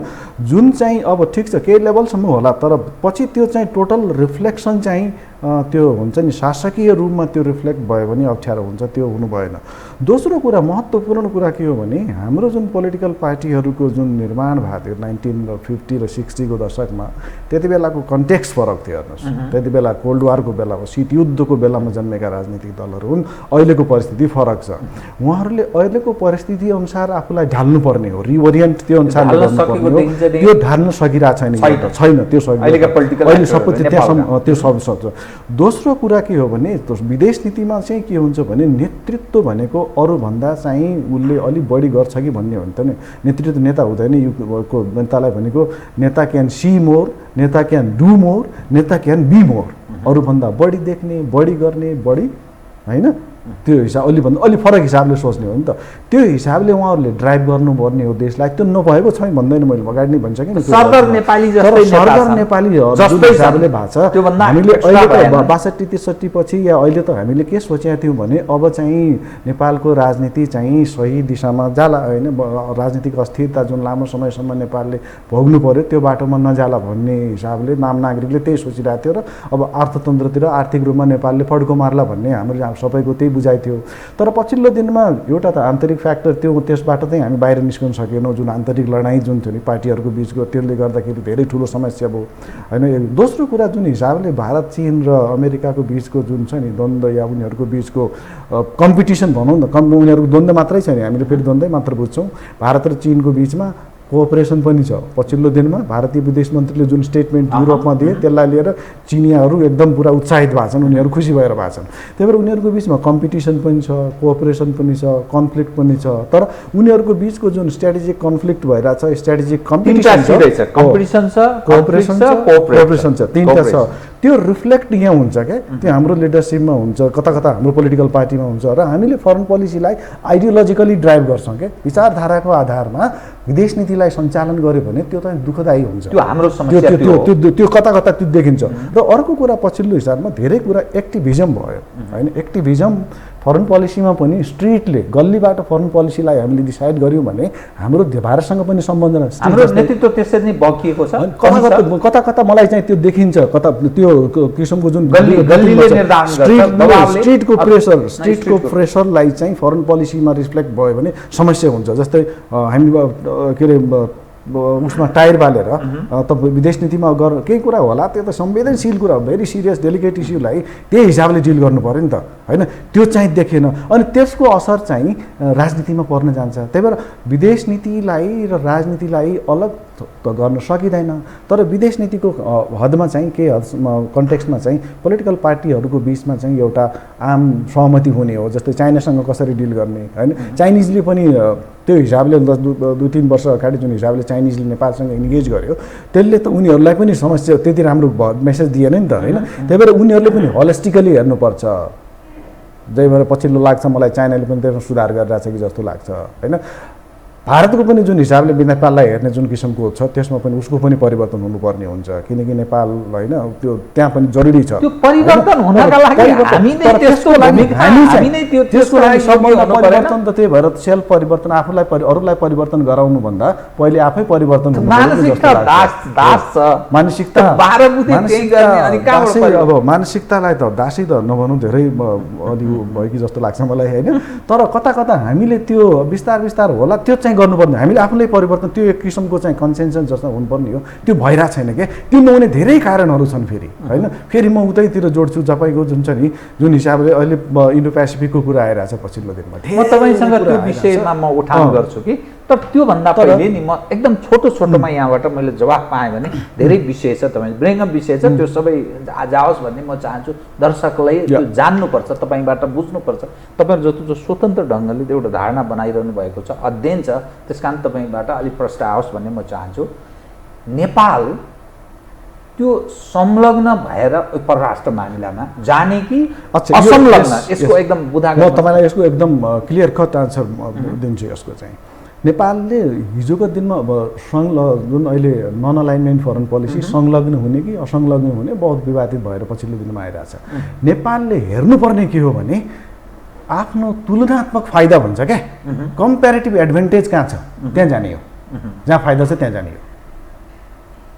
जुन चाहिँ अब ठिक छ केही लेभलसम्म होला, तर पछि त्यो चाहिँ टोटल रिफ्लेक्सन चाहिँ त्यो हुन्छ नि शासकीय रूपमा त्यो रिफ्लेक्ट भयो भने अप्ठ्यारो हुन्छ, त्यो हुनु भएन। दोस्रो कुरा महत्त्वपूर्ण कुरा के हो भने हाम्रो जुन पोलिटिकल पार्टीहरूको जुन निर्माण भएको थियो 1950 र 60 को दशकमा, त्यति बेलाको कन्टेक्स्ट फरक थियो। हेर्नुहोस् त्यति बेला कोल्ड वारको बेलामा, शीत युद्धको बेलामा जन्मेका राजनीतिक दलहरू हुन्, अहिलेको परिस्थिति फरक छ। उहाँहरूले अहिलेको परिस्थिति अनुसार आफूलाई ढाल्नुपर्ने हो, रिओरिएन्ट त्यो अनुसार गर्नुपर्ने हो, त्यो ढाल्न सकिरहेको छैन त्यो अहिले सबै त्यो सब सक्छ। दोस्रो कुरा के हो भने विदेश नीतिमा चाहिँ के हुन्छ भने नेतृत्व भनेको अरूभन्दा चाहिँ उसले अलिक बढी गर्छ कि भन्ने हो नि त नि। नेतृत्व नेता हुँदैन, युको नेतालाई भनेको नेता क्यान सी मोर, नेता क्यान डु मोर, नेता क्यान बी मोर, अरूभन्दा बढी देख्ने, बढी गर्ने, बढी होइन त्यो हिसाब अलि फरक हिसाबले सोच्ने हो नि त। त्यो हिसाबले उहाँहरूले ड्राइभ गर्नुपर्ने हो देशलाई। त्यो नभएको छैन भन्दैन, मैले अगाडि नै भन्छ कि सरदर नेपाली जस्तै हिसाबले भएको छ। हामीले अहिले त 62-63 पछि या अहिले त हामीले के सोचेका थियौँ भने अब चाहिँ नेपालको राजनीति चाहिँ सही दिशामा जाला होइन, राजनीतिक अस्थिरता जुन लामो समयसम्म नेपालले भोग्नु पर्यो त्यो बाटोमा नजाला भन्ने हिसाबले नाम नागरिकले त्यही सोचिरहेको थियो। र अब अर्थतन्त्रतिर आर्थिक रूपमा नेपालले फड्को मार्ला भन्ने हाम्रो सबैको त्यही त्यही बुझाइ थियो। तर पछिल्लो दिनमा एउटा त आन्तरिक फ्याक्टर त्यो, त्यसबाट चाहिँ हामी बाहिर निस्कन सकेनौँ। जुन आन्तरिक लडाइँ जुन थियो नि पार्टीहरूको बिचको, त्यसले गर्दाखेरि धेरै ठुलो समस्या भयो होइन। दोस्रो कुरा जुन हिसाबले भारत चीन र अमेरिकाको बिचको जुन छ नि द्वन्द्व या उनीहरूको बिचको कम्पिटिसन भनौँ न, उनीहरूको द्वन्द्व मात्रै छ नि, हामीले फेरि द्वन्द्वै मात्र बुझ्छौँ। भारत र चीनको बिचमा कोअपरेसन पनि छ। पछिल्लो दिनमा भारतीय विदेश मन्त्रीले जुन स्टेटमेन्ट युरोपमा दिए त्यसलाई लिएर चिनियाहरू एकदम पुरा उत्साहित भएको छन्, उनीहरू खुसी भएर भएको छन्। त्यही भएर उनीहरूको बिचमा कम्पिटिसन पनि छ, कोअपरेसन पनि छ, कन्फ्लिक्ट पनि छ। तर उनीहरूको बिचको जुन स्ट्राटेजिक कन्फ्लिक्ट भइरहेछ, स्ट्राटेजिक कम्पिटिसन छ, कम्पिटिसन छ, कोअपरेसन छ, कोअपरेसन छ, तीनटा छ। त्यो रिफ्लेक्ट यहाँ हुन्छ क्या, त्यो हाम्रो लिडरसिपमा हुन्छ, कता कता हाम्रो पोलिटिकल पार्टीमा हुन्छ। र हामीले फरेन पोलिसीलाई आइडियोलोजिकली ड्राइभ गर्छौँ क्या, विचारधाराको आधारमा विदेश नीतिलाई सञ्चालन गर्यो भने त्यो त दुःखदायी हुन्छ। त्यो हाम्रो समस्या त्यो कता कता त्यो देखिन्छ। र अर्को कुरा पछिल्लो हिसाबमा धेरै कुरा एक्टिभिजम भयो होइन। एक्टिभिजम फरेन पोलिसीमा पनि स्ट्रिटले गल्लीबाट फरेन पोलिसीलाई हामीले डिसाइड गऱ्यौँ भने हाम्रो भारतसँग पनि सम्बन्ध, हाम्रो नेतृत्व त्यसरी नै बकिएको छ। कता कता मलाई चाहिँ त्यो देखिन्छ, कता त्यो किसिमको जुन स्ट्रिटको प्रेसरलाई चाहिँ फरेन पोलिसीमा रिफ्लेक्ट भयो भने समस्या हुन्छ। जस्तै हामी के अरे उसमा टायर बालेर त विदेश नीतिमा केही कुरा होला, त्यो त संवेदनशील कुरा हो, भेरी सिरियस डेलिकेट इस्युलाई त्यही हिसाबले डिल गर्नु पऱ्यो नि त होइन। त्यो चाहिँ देखेन अनि त्यसको असर चाहिँ राजनीतिमा पर्न जान्छ। त्यही भएर विदेश नीतिलाई र राजनीतिलाई अलग गर्न सकिँदैन। तर विदेश नीतिको हदमा चाहिँ के कन्टेक्स्टमा चाहिँ पोलिटिकल पार्टीहरूको बिचमा चाहिँ एउटा आम सहमति हुने हो। जस्तै चाइनासँग कसरी डिल गर्ने होइन। चाइनिजले पनि त्यो हिसाबले 2-3 वर्ष अगाडि जुन हिसाबले चाइनिजले नेपालसँग इन्गेज गर्यो त्यसले त उनीहरूलाई पनि समस्या त्यति राम्रो मेसेज दिएन नि त होइन। त्यही भएर उनीहरूले पनि होलिस्टिकली हेर्नुपर्छ। त्यही भएर पछिल्लो लाग्छ मलाई चाइनाले पनि त्यसमा सुधार गरिरहेछ कि जस्तो लाग्छ होइन। भारतको पनि जुन हिसाबले नेपाललाई हेर्ने जुन किसिमको छ त्यसमा पनि उसको पनि परिवर्तन हुनुपर्ने हुन्छ, किनकि नेपाल होइन त्यो त्यहाँ पनि जरुरी छ। त्यो परिवर्तन हुनका लागि हामी नै त्यसको लागि त्यसको लागि सबभन्दा परिवर्तन त त्यही भएर सेल्फ परिवर्तन, आफूलाई अरूलाई परिवर्तन गराउनु भन्दा पहिले आफै परिवर्तन हुनु मानसिकता दास छ। मानसिकता अब मानसिकतालाई त दासी त नभनौँ, धेरै अलि भयो कि जस्तो लाग्छ मलाई होइन। तर कता कता हामीले त्यो बिस्तार बिस्तार होला त्यो चाहिँ गर्नुपर्ने, हामीले आफूलाई परिवर्तन त्यो एक किसिमको चाहिँ कन्सेन्सस जस्तो हुनुपर्ने हो। त्यो भइरहेको छैन क्या। त्यो नहुने धेरै कारणहरू छन् फेरि होइन। फेरि म उतैतिर जोड्छु, तपाईँको जुन छ नि जुन हिसाबले अहिले इन्डो पेसिफिकको कुरा आइरहेछ पछिल्लो दिनमा, म तपाईँसँग त्यो विषयमा म उठान गर्छु कि तर त्योभन्दा पहिले नि म एकदम छोटोमा यहाँबाट मैले जवाफ पाएँ भने धेरै विषय छ, तपाईँ ब्रेङअप विषय छ, त्यो सबै जाओस् भन्ने म चाहन्छु। दर्शकलाई त्यो जान्नुपर्छ, तपाईँबाट बुझ्नुपर्छ। तपाईँहरू जस्तो जो स्वतन्त्र ढङ्गले एउटा धारणा बनाइरहनु भएको छ, अध्ययन छ, त्यस कारण तपाईँबाट अलिक प्रश्न आओस् भन्ने म चाहन्छु। नेपाल त्यो संलग्न भएर परराष्ट्र मामिलामा जाने कि असंलग्न, यसको एकदम बुझा म तपाईँलाई यसको एकदम क्लियर कट आन्सर दिन्छु। यसको चाहिँ नेपालले हिजोको दिनमा अब जुन अहिले नन अलाइनमेन्ट फरेन पोलिसी संलग्न हुने कि असंलग्न हुने बहुत विवादित भएर पछिल्लो दिनमा आइरहेछ। नेपालले हेर्नुपर्ने के हो भने आफ्नो तुलनात्मक फाइदा भन्छ क्या, कम्पेरेटिभ एडभान्टेज कहाँ छ त्यहाँ जाने हो, जहाँ फाइदा छ त्यहाँ जाने हो,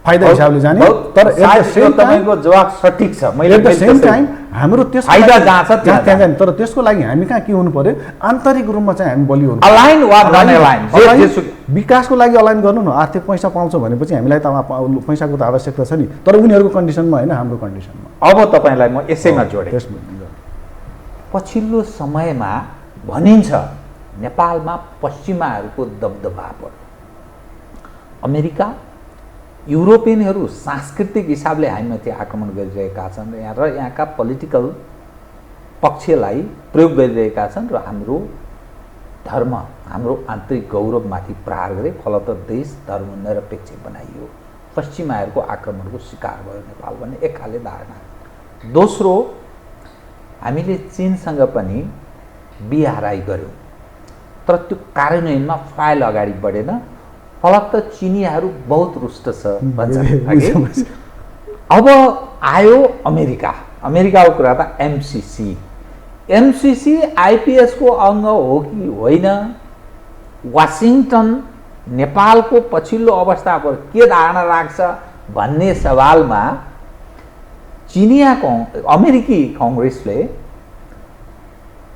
फाइदा हिसाबले जाने। तर तपाईँको जवाब सठिक छ। मैले एट द सेम टाइम हाम्रो त्यस फाइदा जहाँ छ त्यहाँ जाने। तर त्यसको लागि हामी कहाँ के हुनु पर्यो, आन्तरिक रूपमा चाहिँ हामी बलियो हुनु, अलाइन वा नन अलाइन, विकासको लागि अलाइन गर्नु न। आर्थिक पैसा पाउँछ भनेपछि हामीलाई त पैसाको त आवश्यकता छ नि, तर उनीहरूको कन्डिसनमा होइन, हाम्रो कन्डिसनमा। अब तपाईँलाई म यसैमा जोडेँ। पछिल्लो समयमा भनिन्छ नेपालमा पश्चिमाहरूको दबदबा बढ्यो। अमेरिका युरोपियनहरू सांस्कृतिक हिसाबले हामीमाथि आक्रमण गरिरहेका छन् र यहाँका पोलिटिकल पक्षलाई प्रयोग गरिरहेका छन् र हाम्रो धर्म, हाम्रो आन्तरिक गौरवमाथि प्रहार गरे, फलत देश धर्मनिरपेक्ष बनाइयो। पश्चिमाहरूको आक्रमणको शिकार भयो नेपाल भन्ने एक खाले धारणा। दोस्रो, हामीले चीनसँग पनि बिआरआई गऱ्यौँ तर त्यो कार्यान्वयनमा फाइल अगाडि बढेन, फलत चिनियाहरू बहुत रुष्ट छ भन्छन्। अब आयो अमेरिकाको कुरा त एमसिसी आइपिएसको अङ्ग हो कि होइन, वासिङटन नेपालको पछिल्लो अवस्था पर के धारणा राख्छ भन्ने सवालमा अमेरिकी कङ्ग्रेसले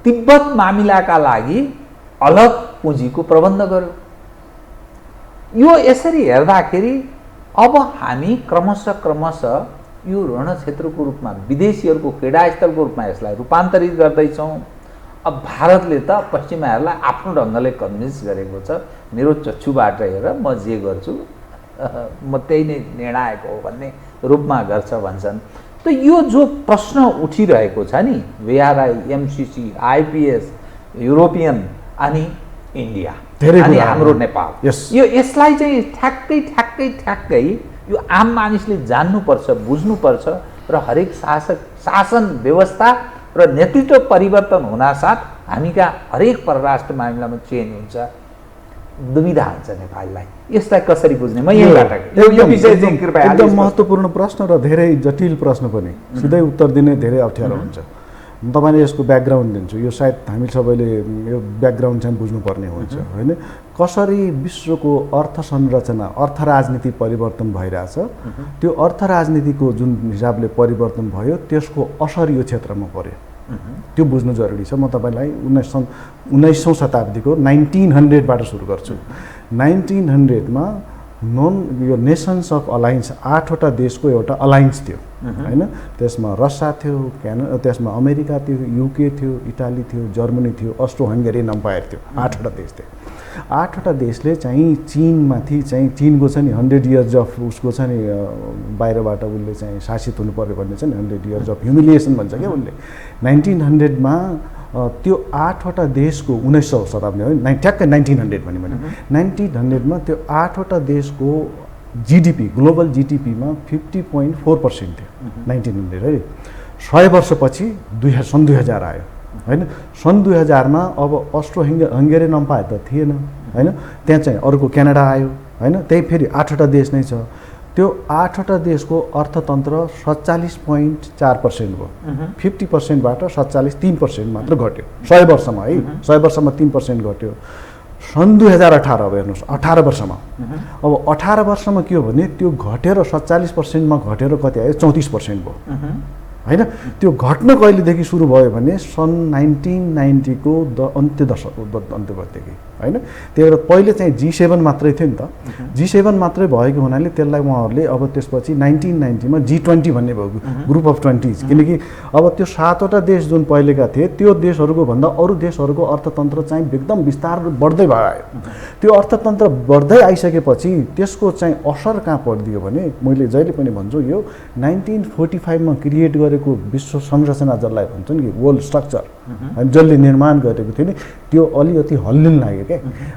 तिब्बत मामिलाका लागि अलग पुँजीको प्रबन्ध गर्यो। यो यसरी हेर्दाखेरि अब हामी क्रमशः यो रण क्षेत्रको रूपमा विदेशीहरूको क्रीडास्थलको रूपमा यसलाई रूपान्तरित गर्दैछौँ। अब भारतले त पश्चिमाहरूलाई आफ्नो ढङ्गले कन्भिन्स गरेको छ, मेरो चक्षुबाट हेर म जे गर्छु म त्यही नै निर्णायक हो भन्ने रूपमा गर्छ भन्छन्। त यो जो प्रश्न उठिरहेको छ नि, VRI, MCC, IPS, युरोपियन अनि इन्डिया अनि हाम्रो नेपाल, यसलाई चाहिँ ठ्याक्कै यो आम मानिसले जान्नुपर्छ, बुझ्नुपर्छ र हरेक शासन व्यवस्था र नेतृत्व परिवर्तन हुनासाथ हामीका हरेक परराष्ट्र मामिलामा चेन्ज हुन्छ, दुविधा हुन्छ नेपाललाई। यसलाई कसरी बुझ्ने? म यहीँबाट यो विषय चाहिँ कृपया। एकदम महत्त्वपूर्ण प्रश्न र धेरै जटिल प्रश्न पनि, सिधै उत्तर दिने धेरै अप्ठ्यारो हुन्छ। म तपाईँले यसको ब्याकग्राउन्ड दिन्छु, यो सायद हामी सबैले यो ब्याकग्राउन्ड चाहिँ बुझ्नुपर्ने हुन्छ होइन। कसरी विश्वको अर्थ संरचना, अर्थ राजनीति परिवर्तन भइरहेछ, त्यो अर्थ राजनीतिको जुन हिसाबले परिवर्तन भयो त्यसको असर यो क्षेत्रमा पर्यो, त्यो बुझ्नु जरुरी छ। म तपाईँलाई 19औं शताब्दीको 1900बाट सुरु गर्छु। 1900मा यो नेसन्स अफ अलायन्स 8वटा देशको एउटा अलायन्स थियो होइन। त्यसमा रसिया थियो, त्यसमा अमेरिका थियो, UK थियो, इटाली थियो, जर्मनी थियो, अस्ट्रो हङ्गेरियन एम्पायर थियो, 8वटा देश थियो। 8वटा देशले चाहिँ चीनमाथि चाहिँ चीनको छ नि 100 इयर्स अफ उसको छ नि बाहिरबाट उसले चाहिँ शासित हुनु पर्यो भन्ने छ नि 100 इयर्स अफ ह्युमिलिएसन भन्छ क्या उसले। 1900मा त्यो 8वटा देशको 1900 शताब्दी हो ठ्याक्कै 1900 भन्यो भने 1900मा त्यो 8वटा देशको GDP ग्लोबल GDPमा 50.4% थियो 1900 है। 100 वर्षपछि सन् 2000 आयो होइन। सन् 2000मा अब अस्ट्रो हङ्गेरियन एम्पायर त थिएन होइन, त्यहाँ चाहिँ अर्को क्यानाडा आयो होइन, त्यही फेरि 8वटा देश नै छ। त्यो 8वटा देशको अर्थतन्त्र 47.4% भयो, 50%बाट 47-3% मात्र घट्यो 100 वर्षमा है। 100 वर्षमा 3% घट्यो। सन् 2018 अब हेर्नुहोस्, 18 वर्षमा अब 18 वर्षमा के हो भने त्यो घटेर 47%मा घटेर कति आयो 34% भयो होइन। त्यो घट्न कहिलेदेखि सुरु भयो भने सन् 1990को अन्त्यदेखि होइन। त्यही भएर पहिले चाहिँ G7 मात्रै थियो नि त, G7 मात्रै भएको हुनाले त्यसलाई उहाँहरूले अब त्यसपछि 1990मा G20 भन्ने भयो, ग्रुप अफ 20, किनकि अब त्यो 7वटा देश जुन पहिलेका थिए त्यो देशहरूको भन्दा अरू देशहरूको अर्थतन्त्र चाहिँ एकदम विस्तार बढ्दै भयो। त्यो अर्थतन्त्र बढ्दै आइसकेपछि त्यसको चाहिँ असर कहाँ परिदियो भने मैले जहिले पनि भन्छु यो 1945मा क्रिएट गरेको विश्व संरचना जसलाई भन्छ नि वर्ल्ड स्ट्रक्चर जसले निर्माण गरेको थियो नि त्यो अलिकति हल्लिन लाग्यो क्या।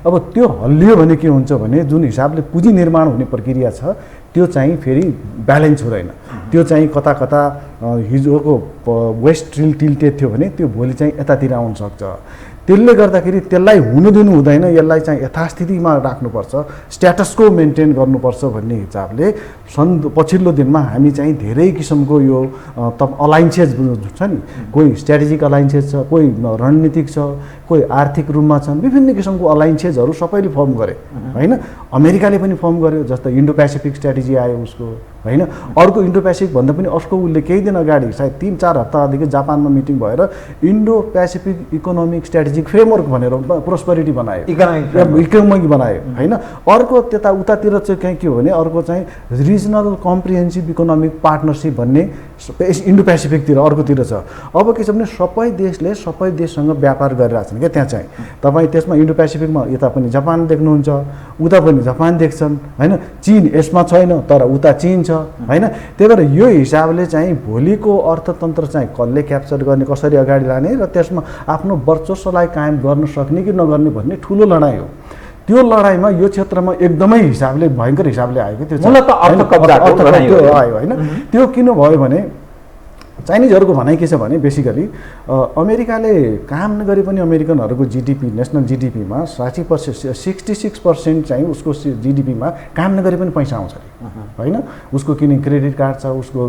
अब त्यो हल्लियो भने के हुन्छ भने जुन हिसाबले पुँजी निर्माण हुने प्रक्रिया छ त्यो चाहिँ फेरि ब्यालेन्स हुँदैन। त्यो चाहिँ कता कता हिजोको वेस्ट टिल्टेड थियो भने त्यो भोलि चाहिँ यतातिर आउन सक्छ। त्यसले गर्दाखेरि त्यसलाई हुनु दिनु हुँदैन, यसलाई चाहिँ यथास्थितिमा राख्नुपर्छ, स्ट्याटसको मेन्टेन गर्नुपर्छ भन्ने हिसाबले पछिल्लो दिनमा हामी चाहिँ धेरै किसिमको यो अलायन्सेस छ नि, कोही स्ट्राटेजिक अलायन्सेस छ, कोही रणनीतिक छ, कोही आर्थिक रूपमा छन्, विभिन्न किसिमको अलायन्सेसहरू सबैले फर्म गरे होइन। अमेरिकाले पनि फर्म गर्यो, जस्तो इन्डो पेसिफिक स्ट्राटेजी आयो उसको होइन। अर्को इन्डो पेसिफिक भन्दा पनि अर्को उसले केही दिन अगाडि सायद 3-4 हप्तादेखि जापानमा मिटिङ भएर Indo Pacific economic strategic framework भनेर प्रोस्पेरिटी बनायो, इकोनोमिक बनायो होइन। अर्को त्यता उतातिर चाहिँ कहीँ के हो भने अर्को चाहिँ रिजनल कम्प्रिहेन्सिभ इकोनोमिक पार्टनरसिप भन्ने इन्डो पेसिफिकतिर अर्कोतिर छ। अब के छ भने सबै देशले सबै देशसँग व्यापार गरिरहेछन् क्या त्यहाँ चाहिँ। तपाईँ त्यसमा इन्डो पेसिफिकमा यता पनि जापान देख्नुहुन्छ, उता पनि जापान देख्छन् होइन। चीन यसमा छैन तर उता चीन छ होइन। त्यही भएर यो हिसाबले चाहिँ भोलिको अर्थतन्त्र चाहिँ कसले क्याप्चर गर्ने, कसरी अगाडि लाने र त्यसमा आफ्नो वर्चस्वलाई कायम गर्न सक्ने कि नगर्ने भन्ने ठुलो लडाइँ हो। त्यो लडाइँमा यो क्षेत्रमा एकदमै हिसाबले भयङ्कर हिसाबले आयो कि त्यो आयो होइन। त्यो किन भयो भने चाइनिजहरूको भनाइ के छ भने बेसिकली अमेरिकाले काम नगरे पनि अमेरिकनहरूको GDP नेसनल GDPमा 66% चाहिँ उसको GDPमा काम नगरे पनि पैसा आउँछ होइन। उसको किन क्रेडिट कार्ड छ, उसको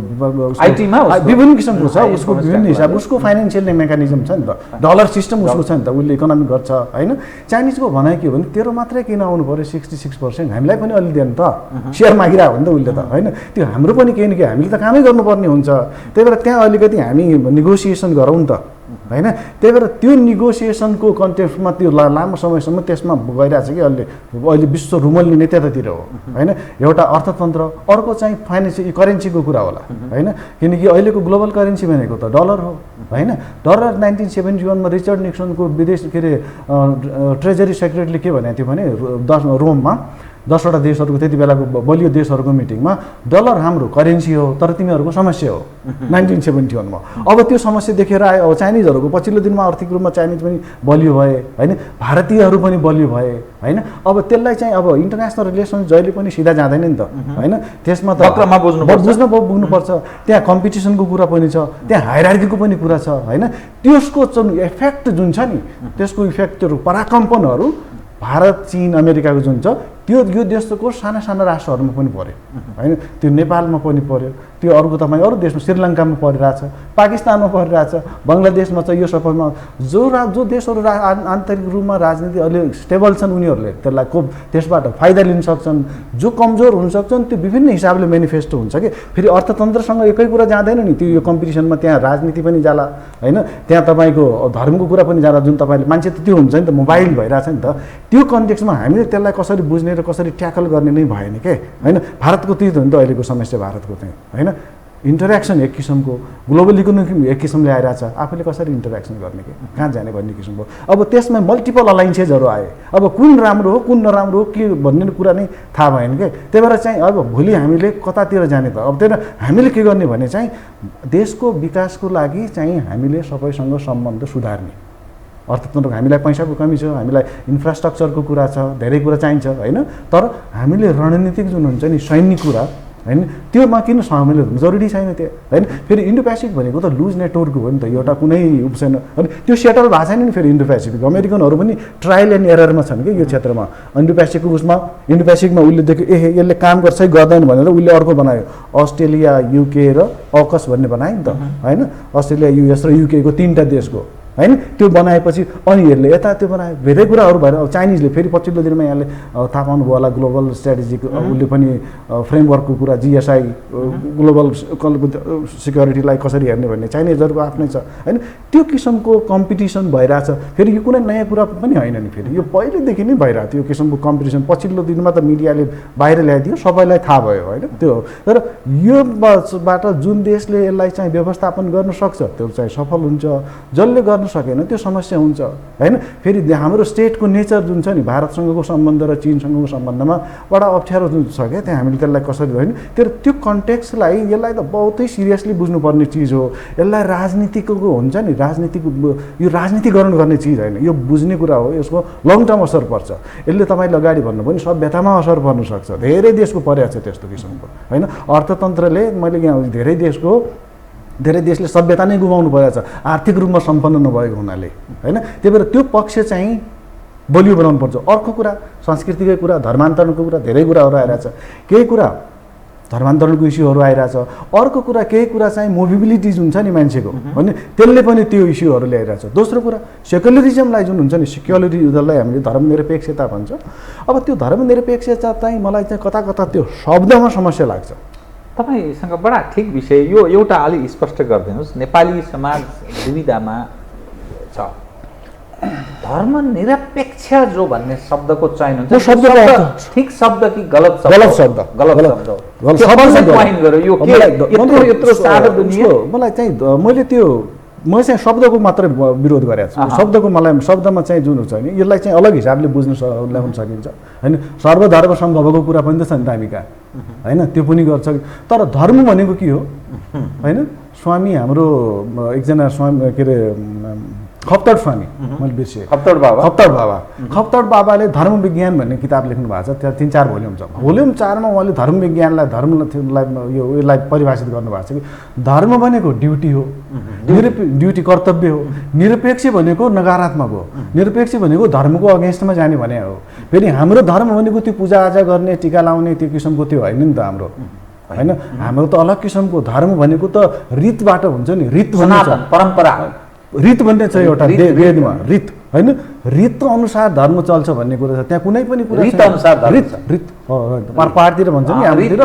विभिन्न किसिमको छ, उसको विभिन्न हिसाब, उसको फाइनेन्सियल मेकानिजम छ नि त, डलर सिस्टम उसको छ नि त, उसले इकोनोमी गर्छ होइन। चाइनिजको भनाइ के हो भने तेरो मात्रै किन आउनु पऱ्यो 66%, हामीलाई पनि अलि दिनु त, सेयर मागिरहेको हो नि त उसले त होइन। त्यो हाम्रो पनि केही न केही हामीले त कामै गर्नुपर्ने हुन्छ। त्यही भएर त्यहाँ अलिकति हामी नेगोसिएसन गरौँ त होइन। त्यही भएर त्यो नेगोसिएसनको कन्टेक्स्टमा त्यो लामो समयसम्म त्यसमा गइरहेको छ कि अहिले विश्व रुमल्लिने त्यतातिर हो होइन। एउटा अर्थतन्त्र, अर्को चाहिँ फाइनेन्सियल करेन्सीको कुरा होला होइन, किनकि अहिलेको ग्लोबल करेन्सी भनेको त डलर हो होइन। डलर 1971 रिचर्ड निक्सनको विदेश के अरे ट्रेजरी सेक्रेटरीले के भनेको थियो भने रोममा 10वटा देशहरूको त्यति बेलाको बलियो देशहरूको मिटिङमा डलर हाम्रो करेन्सी हो तर तिमीहरूको समस्या हो 1971 मा। अब त्यो समस्या देखेर आयो। अब चाइनिजहरूको पछिल्लो दिनमा आर्थिक रूपमा चाइनिज पनि बलियो भए होइन, भारतीयहरू पनि बलियो भए होइन। अब त्यसलाई चाहिँ अब इन्टरनेसनल रिलेसन जहिले पनि सिधा जाँदैन नि त होइन, त्यसमा त बुझ्नुपर्छ। त्यहाँ कम्पिटिसनको कुरा पनि छ, त्यहाँ हायरार्कीको पनि कुरा छ होइन। त्यसको जुन इफेक्ट जुन छ नि, त्यसको इफेक्टहरू पराकम्पनहरू भारत, चीन, अमेरिकाको जुन छ त्यो यो देशको साना साना राष्ट्रहरूमा पनि पर्यो होइन। त्यो नेपालमा पनि पर्यो, त्यो अरू देशमा श्रीलङ्कामा परिरहेछ, पाकिस्तानमा परिरहेछ, बङ्गलादेशमा छ। यो सबैमा जो देशहरू आन्तरिक रूपमा राजनीति अलि स्टेबल छन् उनीहरूले त्यसबाट फाइदा लिन सक्छन्। जो कमजोर हुन सक्छन् त्यो विभिन्न हिसाबले मेनिफेस्टो हुन्छ कि फेरि अर्थतन्त्रसँग एकै कुरा जाँदैन नि, त्यो यो कम्पिटिसनमा त्यहाँ राजनीति पनि जाला होइन, त्यहाँ तपाईँको धर्मको कुरा पनि जाला। जुन तपाईँले मान्छे त त्यो हुन्छ नि त, मोबाइल भइरहेछ नि त। त्यो कन्टेक्स्टमा हामीले त्यसलाई कसरी बुझ्ने र कसरी ट्याकल गर्ने नै भएन के होइन। भारतको त्यही हो नि त अहिलेको समस्या, भारतको चाहिँ होइन। इन्टरेक्सन एक किसिमको, ग्लोबल इकोनोमी एक किसिमले आइरहेछ, आफूले कसरी इन्टरेक्सन गर्ने के, कहाँ जाने भन्ने किसिमको। अब त्यसमा मल्टिपल अलाइन्सेसहरू आए। अब कुन राम्रो हो कुन नराम्रो हो के भन्ने कुरा नै थाहा भएन क्या। त्यही भएर चाहिँ अब भोलि हामीले कतातिर जाने त। अब त्यही भएर हामीले के गर्ने भने चाहिँ देशको विकासको लागि चाहिँ हामीले सबैसँग सम्बन्ध सुधार्ने। अर्थतन्त्रको हामीलाई पैसाको कमी छ, हामीलाई इन्फ्रास्ट्रक्चरको कुरा छ, धेरै कुरा चाहिन्छ होइन। तर हामीले रणनीतिक जुन हुन्छ नि सैनिक कुरा होइन, त्योमा किन सामेल हुनु जरुरी छैन त्यो होइन। फेरि इन्डो पेसिफिक भनेको त लुज नेटवर्क हो नि त, एउटा कुनै छैन होइन। त्यो सेटल भएको छैन नि फेरि इन्डो पेसिफिक। अमेरिकनहरू पनि ट्रायल एन्ड एररमा छन् कि यो क्षेत्रमा। इन्डो पेसिफिकको उसले देख्यो यसले काम गर्छ कि गर्दैन भनेर उसले अर्को बनायो, अस्ट्रेलिया, युके र अकस भन्ने बनायो नि त होइन। अस्ट्रेलिया, युएस र युकेको 3टा देशको होइन। त्यो बनाएपछि अनि हेर्ले यता त्यो बनायो, धेरै कुराहरू भएर। अब चाइनिजले फेरि पछिल्लो दिनमा यहाँले थाहा पाउनुभयो होला ग्लोबल स्ट्राटेजिक उसले पनि फ्रेमवर्कको कुरा, जिएसआई ग्लोबल सिक्योरिटीलाई कसरी हेर्ने भन्ने चाइनिजहरूको आफ्नै छ होइन। त्यो किसिमको कम्पिटिसन भइरहेछ। फेरि यो कुनै नयाँ कुरा पनि होइन नि, फेरि यो पहिलेदेखि नै भइरहेको थियो यो किसिमको कम्पिटिसन। पछिल्लो दिनमा त मिडियाले बाहिर ल्याइदियो, सबैलाई थाहा भयो होइन त्यो। तर योबाट जुन देशले यसलाई चाहिँ व्यवस्थापन गर्न सक्छ त्यो चाहिँ सफल हुन्छ, जसले गर्न सकेन त्यो समस्या हुन्छ होइन। फेरि हाम्रो स्टेटको नेचर जुन छ नि, भारतसँगको सम्बन्ध र चीनसँगको सम्बन्धमा बडा अप्ठ्यारो जुन छ क्या, त्यहाँ हामीले त्यसलाई कसरी होइन। त्यो कन्टेक्स्टलाई यसलाई त बहुतै सिरियसली बुझ्नुपर्ने चिज हो। यसलाई राजनीतिको हुन्छ नि, यो राजनीतिकरण गर्ने चिज होइन, यो बुझ्ने कुरा हो। यसको लङ टर्म असर पर्छ। यसले तपाईँले अगाडि भन्नु पनि सभ्यतामा असर पर्न सक्छ। धेरै देशको परेको छ त्यस्तो किसिमको होइन। अर्थतन्त्रले मैले यहाँ धेरै देशले सभ्यता नै गुमाउनु परेको छ आर्थिक रूपमा सम्पन्न नभएको हुनाले होइन। त्यही भएर त्यो पक्ष चाहिँ बलियो बनाउनु पर्छ। अर्को कुरा संस्कृतिकै कुरा, धर्मान्तरणको कुरा, धेरै कुराहरू आइरहेछ। केही कुरा धर्मान्तरणको इस्युहरू आइरहेछ, अर्को कुरा केही कुरा चाहिँ मोबिलिटी जुन छ नि मान्छेको होइन, त्यसले पनि त्यो इस्युहरू ल्याइरहेछ। दोस्रो कुरा सेक्युलरिजमलाई जुन हुन्छ नि, सेक्युलरिजमलाई हामीले धर्मनिरपेक्षता भन्छ। अब त्यो धर्मनिरपेक्षता चाहिँ मलाई चाहिँ कता कता त्यो शब्दमा समस्या लाग्छ। तपाईसँग बडा ठिक विषय यो एउटा अलि स्पष्ट गरिदिनुहोस्। नेपाली समाज दुविधामा छ। धर्मनिरपेक्ष जो भन्ने शब्दको चयन हुन्छ, ठिक शब्द कि गलत शब्द? गलत शब्द। यत्रो सादा दुनिया मलाई चाहिँ म चाहिँ शब्दको मात्रै विरोध गरेको छु। शब्दको मलाई शब्दमा चाहिँ जुन हुन्छ नि, यसलाई चाहिँ अलग हिसाबले ल्याउन सकिन्छ होइन। सर्वधर्म सम्भवको कुरा पनि त छ नि त हामी कहाँ होइन, त्यो पनि गर्छ। तर धर्म भनेको के हो होइन। स्वामी हाम्रो एकजना स्वामी के अरे खप्तड स्वामी, मैले बिर्सेँ, खप्तड बाबाले धर्म विज्ञान भन्ने किताब लेख्नु भएको छ। त्यहाँ 3-4 भोल्युम छ। भोल्युम 4मा उहाँले धर्म विज्ञानलाई यसलाई परिभाषित गर्नुभएको छ कि धर्म भनेको ड्युटी हो, ड्युटी कर्तव्य हो। निरपेक्ष भनेको नकारात्मक हो, निरपेक्ष भनेको धर्मको अगेन्स्टमा जाने भने हो। फेरि हाम्रो धर्म भनेको त्यो पूजाआजा गर्ने, टिका लाउने त्यो किसिमको त्यो होइन नि त हाम्रो होइन। हाम्रो त अलग किसिमको धर्म भनेको त रीतबाट हुन्छ नि, रीत परम्परा रीत भन्ने छ एउटा वेदमा रीत होइन। रीत अनुसार धर्म चल्छ भन्ने कुरा छ। त्यहाँ कुनै पनि कुरा रीत अनुसार धर्म रीत छ। रीत पहाडतिर भन्छ नि हाम्रोतिर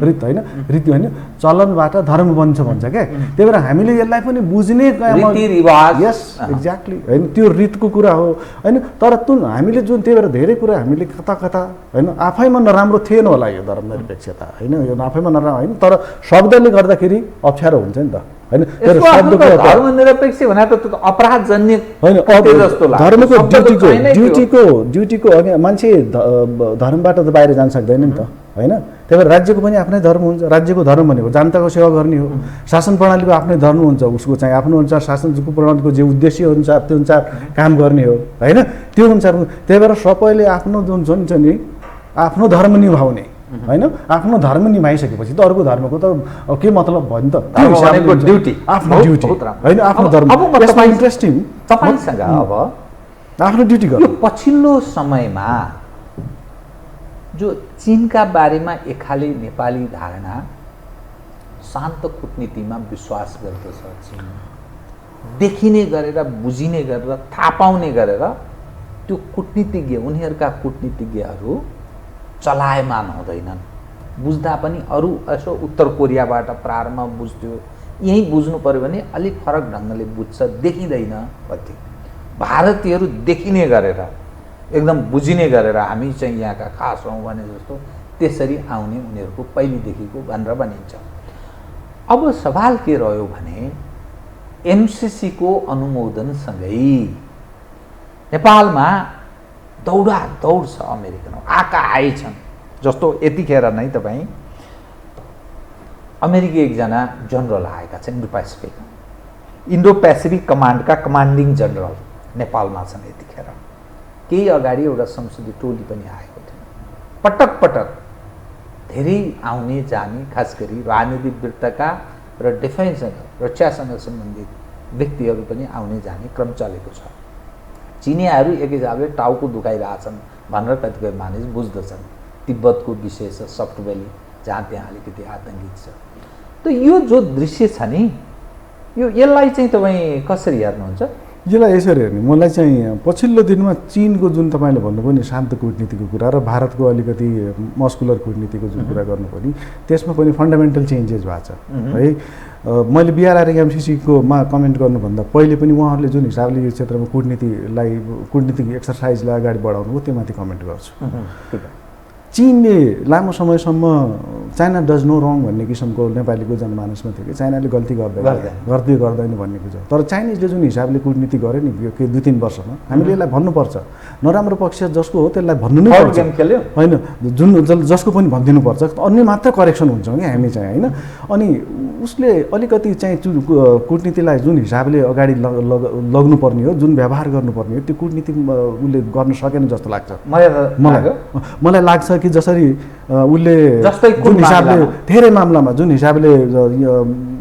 रीत होइन, रीत होइन, चलनबाट धर्म बन्छ भन्छ क्या। त्यही भएर हामीले यसलाई पनि बुझ्ने रीतिरिवाज, यस एक्ज्याक्टली होइन, त्यो रीतको कुरा हो होइन। तर हामीले जुन त्यही भएर धेरै कुरा हामीले कता कता होइन आफैमा नराम्रो थिएन होला यो धर्मनिरपेक्षता होइन, यो आफैमा नराम्रो होइन, तर शब्दले गर्दाखेरि अप्ठ्यारो हुन्छ नि त होइन। धर्मनिरपेक्ष भने त अपराधजन्य होइन, जस्तो लाग्छ। धर्मको ड्युटीको अघि मान्छे धर्मबाट त बाहिर जान सक्दैन नि त होइन। त्यही भएर राज्यको पनि आफ्नै धर्म हुन्छ। राज्यको धर्म भनेको जनताको सेवा गर्ने हो। शासन प्रणालीको आफ्नै धर्म हुन्छ, उसको चाहिँ आफ्नो अनुसार शासनको प्रणालीको जे उद्देश्य हुन्छ त्यो अनुसार काम गर्ने हो होइन, त्यो अनुसार। त्यही भएर सबैले आफ्नो जुन छ नि आफ्नो धर्म निभाउने होइन, आफ्नो धर्म निभाइसकेपछि त अर्को धर्मको त के मतलब भयो नि त, ड्युटी, आफ्नो ड्युटी होइन, आफ्नो धर्म। इन्ट्रेस्टिङ तपाईँसँग अब आफ्नो ड्युटी गर्नु। पछिल्लो समयमा जो चीनका बारेमा एक खाले नेपाली धारणा शान्त कूटनीतिमा विश्वास गर्दछ। चीन देखिने गरेर, बुझिने गरेर, थाहा पाउने गरेर त्यो कूटनीतिज्ञ, उनीहरूका कूटनीतिज्ञहरू चलायमान हुँदैनन्। बुझ्दा पनि अरू यसो उत्तर कोरियाबाट प्रारम्भ बुझ्थ्यो, यहीँ बुझ्नु पर्यो भने अलिक फरक ढङ्गले बुझ्छ, देखिँदैन कति। भारतीयहरू देखिने गरेर, एकदम बुझिने गरेर हामी चाहिँ यहाँका खास हौँ भने जस्तो त्यसरी आउने उनीहरूको पहिलेदेखिको भनेर भनिन्छ। अब सवाल के रह्यो भने एमसिसीको अनुमोदनसँगै नेपालमा दौड छ अमेरिकन आएछन्। जस्तो यतिखेर नै तपाईँ अमेरिकी एकजना जनरल आएका छन् इन्डो पेसिफिक कमान्डका कमान्डिङ जनरल नेपालमा छन्। यतिखेर केही अगाडि एउटा संसदीय टोली पनि आएको थियो। पटक पटक धेरै आउने जाने, खास गरी राजनीतिक वृत्तका र डिफेन्ससँग, रक्षासँग सम्बन्धित व्यक्तिहरू पनि आउने जाने क्रम चलेको छ। चिनियाहरू एक हिसाबले टाउको दुखाइरहेछन् भनेर कतिपय मानिस बुझ्दछन्। तिब्बतको विशेष सफ्ट भ्याली जहाँ त्यहाँ अलिकति आतङ्कित छ। त यो जो दृश्य छ नि, यसलाई चाहिँ तपाईँ कसरी हेर्नुहुन्छ? यसलाई यसरी हेर्ने, मलाई चाहिँ पछिल्लो दिनमा चीनको जुन तपाईँले भन्नुभयो नि शान्त कूटनीतिको कुरा र भारतको अलिकति मस्कुलर कूटनीतिको जुन कुरा गर्नुपर्ने, त्यसमा पनि फन्डामेन्टल चेन्जेस भएको छ है। मैले बिआरआर एमसिसीकोमा कमेन्ट गर्नुभन्दा पहिले पनि उहाँहरूले जुन हिसाबले यो क्षेत्रमा कूटनीतिक एक्सर्साइजलाई अगाडि बढाउनु हो त्योमाथि कमेन्ट गर्छु। चीनले लामो समयसम्म चाइना डज नो रङ भन्ने किसिमको नेपालीको जनमानसमा थियो कि चाइनाले गल्ती गर्दैन भन्ने कुरा। तर चाइनिजले जुन हिसाबले कूटनीति गर्यो नि यो 2-3 वर्षमा, हामीले यसलाई भन्नुपर्छ। नराम्रो पक्ष जसको हो त्यसलाई भन्नु नै पर्छ होइन, जुन जसको पनि भनिदिनुपर्छ, अन्य मात्र करेक्सन हुन्छौँ कि हामी चाहिँ होइन। अनि उसले अलिकति चाहिँ कूटनीतिलाई जुन हिसाबले अगाडि लग्नुपर्ने हो, जुन व्यवहार गर्नुपर्ने हो, त्यो कूटनीति उसले गर्न सकेन जस्तो लाग्छ मलाई लाग्छ कि जसरी उसले जुन हिसाबले धेरै मामलामा जुन हिसाबले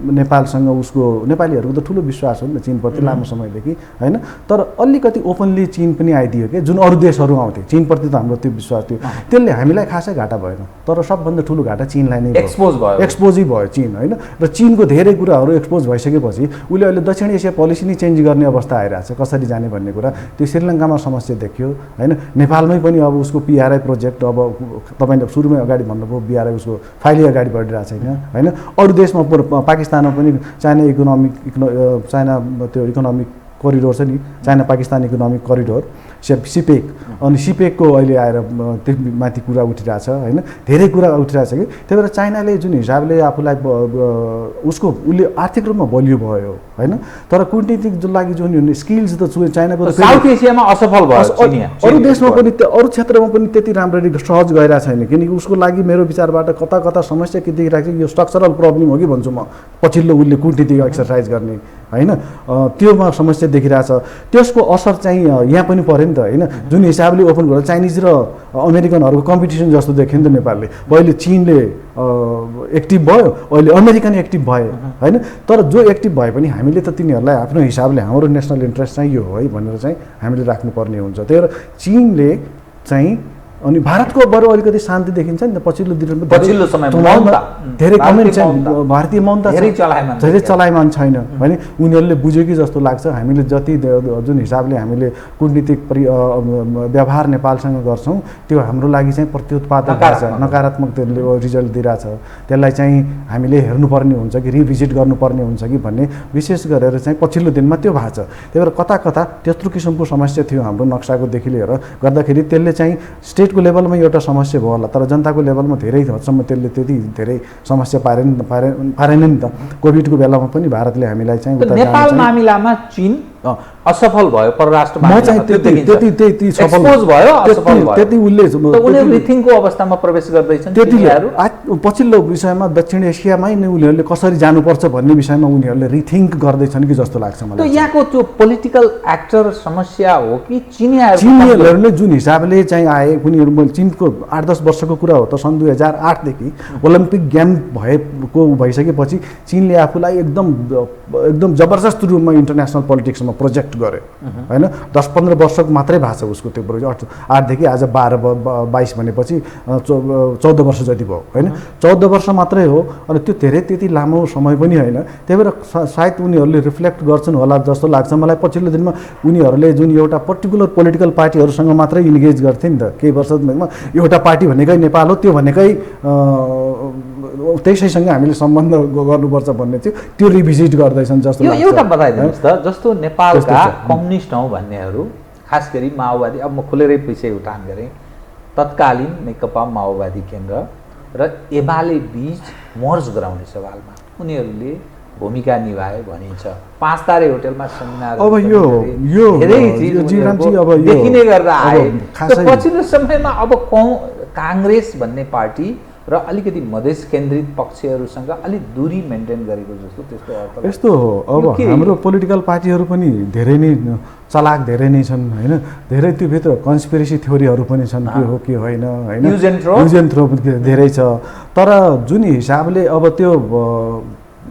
नेपालसँग उसको नेपालीहरूको त ठुलो विश्वास हो नि त चीनप्रति लामो समयदेखि होइन। तर अलिकति ओपनली चीन पनि आइदियो कि जुन अरू देशहरू आउँथे चीनप्रति त हाम्रो त्यो विश्वास थियो, त्यसले हामीलाई खासै घाटा भएन। तर सबभन्दा ठुलो घाटा चीनलाई नै एक्सपोजै भयो चीन होइन। र चीनको धेरै कुराहरू एक्सपोज भइसकेपछि उसले अहिले दक्षिण एसिया पोलिसी नै चेन्ज गर्ने अवस्था आइरहेको छ, कसरी जाने भन्ने कुरा। त्यो श्रीलङ्कामा समस्या देखियो होइन, नेपालमै पनि अब उसको पिआरआई प्रोजेक्ट, अब तपाईँले सुरुमै अगाडि भन्नुभयो बिआरआई उसको फाइलै अगाडि बढिरहेको छैन होइन। अरू देशमा पाकिस्तानमा पनि चाइना त्यो इकोनोमिक करिडोर छ नि, China Pakistan economic corridor CPEC, अनि सिपेकको अहिले आएर त्यो माथि कुरा उठिरहेछ होइन, धेरै कुरा उठिरहेछ कि। त्यही भएर चाइनाले जुन हिसाबले आफूलाई उसले आर्थिक रूपमा बलियो भयो होइन। तर कूटनीतिक लागि जुन स्किल्स त चाइनाको साउथ एसियामा असफल भयो, अरू देशमा पनि अरू क्षेत्रमा पनि त्यति राम्ररी सहज गइरहेको छैन। किनकि उसको लागि मेरो विचारबाट कता कता समस्या के देखिरहेको छ, यो स्ट्रक्चरल प्रब्लम हो कि भन्छु म। पछिल्लो उसले कूटनीतिक एक्सर्साइज गर्ने होइन, त्योमा समस्या देखिरहेछ। त्यसको असर चाहिँ यहाँ पनि पऱ्यो नि त होइन। जुन हिसाबले ओपन गरेर चाइनिज र अमेरिकनहरूको कम्पिटिसन जस्तो देख्यो नि त नेपालले। पहिले चीनले एक्टिभ भयो, अहिले अमेरिकन एक्टिभ भए होइन। तर जो एक्टिभ भए पनि हामीले त तिनीहरूलाई आफ्नो हिसाबले हाम्रो नेसनल इन्ट्रेस्ट चाहिँ यो हो है भनेर चाहिँ हामीले राख्नुपर्ने हुन्छ। त्यही भएर चीनले चाहिँ अनि भारतको बरु अलिकति शान्ति देखिन्छ नि त पछिल्लो दिनमा पछिल्लो समयमा धेरै कमेन्ट चाहिँ भारतीय मौनता धेरै चलायमान छैन भने उनीहरूले बुझ्यो कि जस्तो लाग्छ। हामीले जति जुन हिसाबले हामीले कूटनीतिक व्यवहार नेपालसँग गर्छौँ त्यो हाम्रो लागि चाहिँ प्रत्युत्पादक छ, नकारात्मक रिजल्ट दिइरहेछ। त्यसलाई चाहिँ हामीले हेर्नुपर्ने हुन्छ कि रिभिजिट गर्नुपर्ने हुन्छ कि भन्ने विशेष गरेर चाहिँ पछिल्लो दिनमा त्यो भएको छ। त्यही भएर कता कता त्यत्रो किसिमको समस्या थियो हाम्रो नक्साकोदेखि लिएर गर्दाखेरि त्यसले चाहिँ स्टेटको लेभलमा एउटा समस्या भयो होला, तर जनताको लेभलमा धेरै हदसम्म त्यसले त्यति धेरै समस्या पारेन नि त। कोभिडको बेलामा पनि भारतले हामीलाई चाहिँ नेपाल मामिलामा चीन असफल भयो परराष्ट्र त्यति सफल भयो, असफल भयो, त्यति उनीहरू रिथिङको अवस्थामा प्रवेश गर्दैछन्। पछिल्लो विषयमा दक्षिण एसियामै नै उनीहरूले कसरी जानुपर्छ भन्ने विषयमा उनीहरूले रिथिङ्क गर्दैछन् कि जस्तो लाग्छ मलाई। यहाँको त्यो पोलिटिकल एक्टर समस्या हो कि चिनियाहरूले जुन हिसाबले चाहिँ आए उनीहरू चीनको 8-10 वर्षको कुरा हो त। सन् 2008 देखि ओलम्पिक गेम भइसकेपछि चीनले आफूलाई एकदम जबरजस्त रूपमा इन्टरनेसनल पोलिटिक्समा प्रोजेक्ट गर्यो हैन। 10-15 वर्षको मात्रै भएको छ उसको त्यो प्रोजेक्ट। 8 देखि आज 12-22 भनेपछि 14 वर्ष जति भयो हैन। 14 वर्ष मात्रै हो अनि त्यो त्यति लामो समय पनि होइन। त्यही भएर सायद उनीहरूले रिफ्लेक्ट गर्छन् होला जस्तो लाग्छ मलाई। पछिल्लो दिनमा उनीहरूले जुन एउटा पर्टिकुलर पोलिटिकल पार्टीहरूसँग मात्रै इन्गेज गर्थे नि त केही वर्षमा, एउटा पार्टी भनेकै नेपाल हो, त्यो भनेकै त्यसैसँग हामीले सम्बन्ध गर्नुपर्छ भन्ने थियो, त्यो रिभिजिट गर्दैछन् जस्तो लाग्छ। एउटा बताइदिनुहोस् त, जस्तो नेपालका कम्युनिस्ट हौ भन्नेहरू खास गरी माओवादी, अब म खुलेरै विषय उठान गरेँ, तत्कालीन नेकपा माओवादी केन्द्र र एमाले बीच मर्ज गराउने सवालमा उनीहरूले भूमिका निभाए भनिन्छ। 5 तारे होटलमा सेमिनार अब यो देखिने गरेर आए। पछिल्लो समयमा अब काङ्ग्रेस भन्ने पार्टी र अलिकति मधेस केन्द्रित पक्षहरूसँग अलिक दूरी मेन्टेन गरेको जस्तो त्यस्तो अर्थ यस्तो हो। अब हाम्रो पोलिटिकल पार्टीहरू पनि धेरै नै चलाक धेरै नै छन् हैन। धेरै त्यो भित्र कन्स्पिरेसी थ्योरीहरू पनि छन्, के हो के होइन हैन। युज एन्ड थ्रो धेरै छ। तर जुन हिसाबले अब त्यो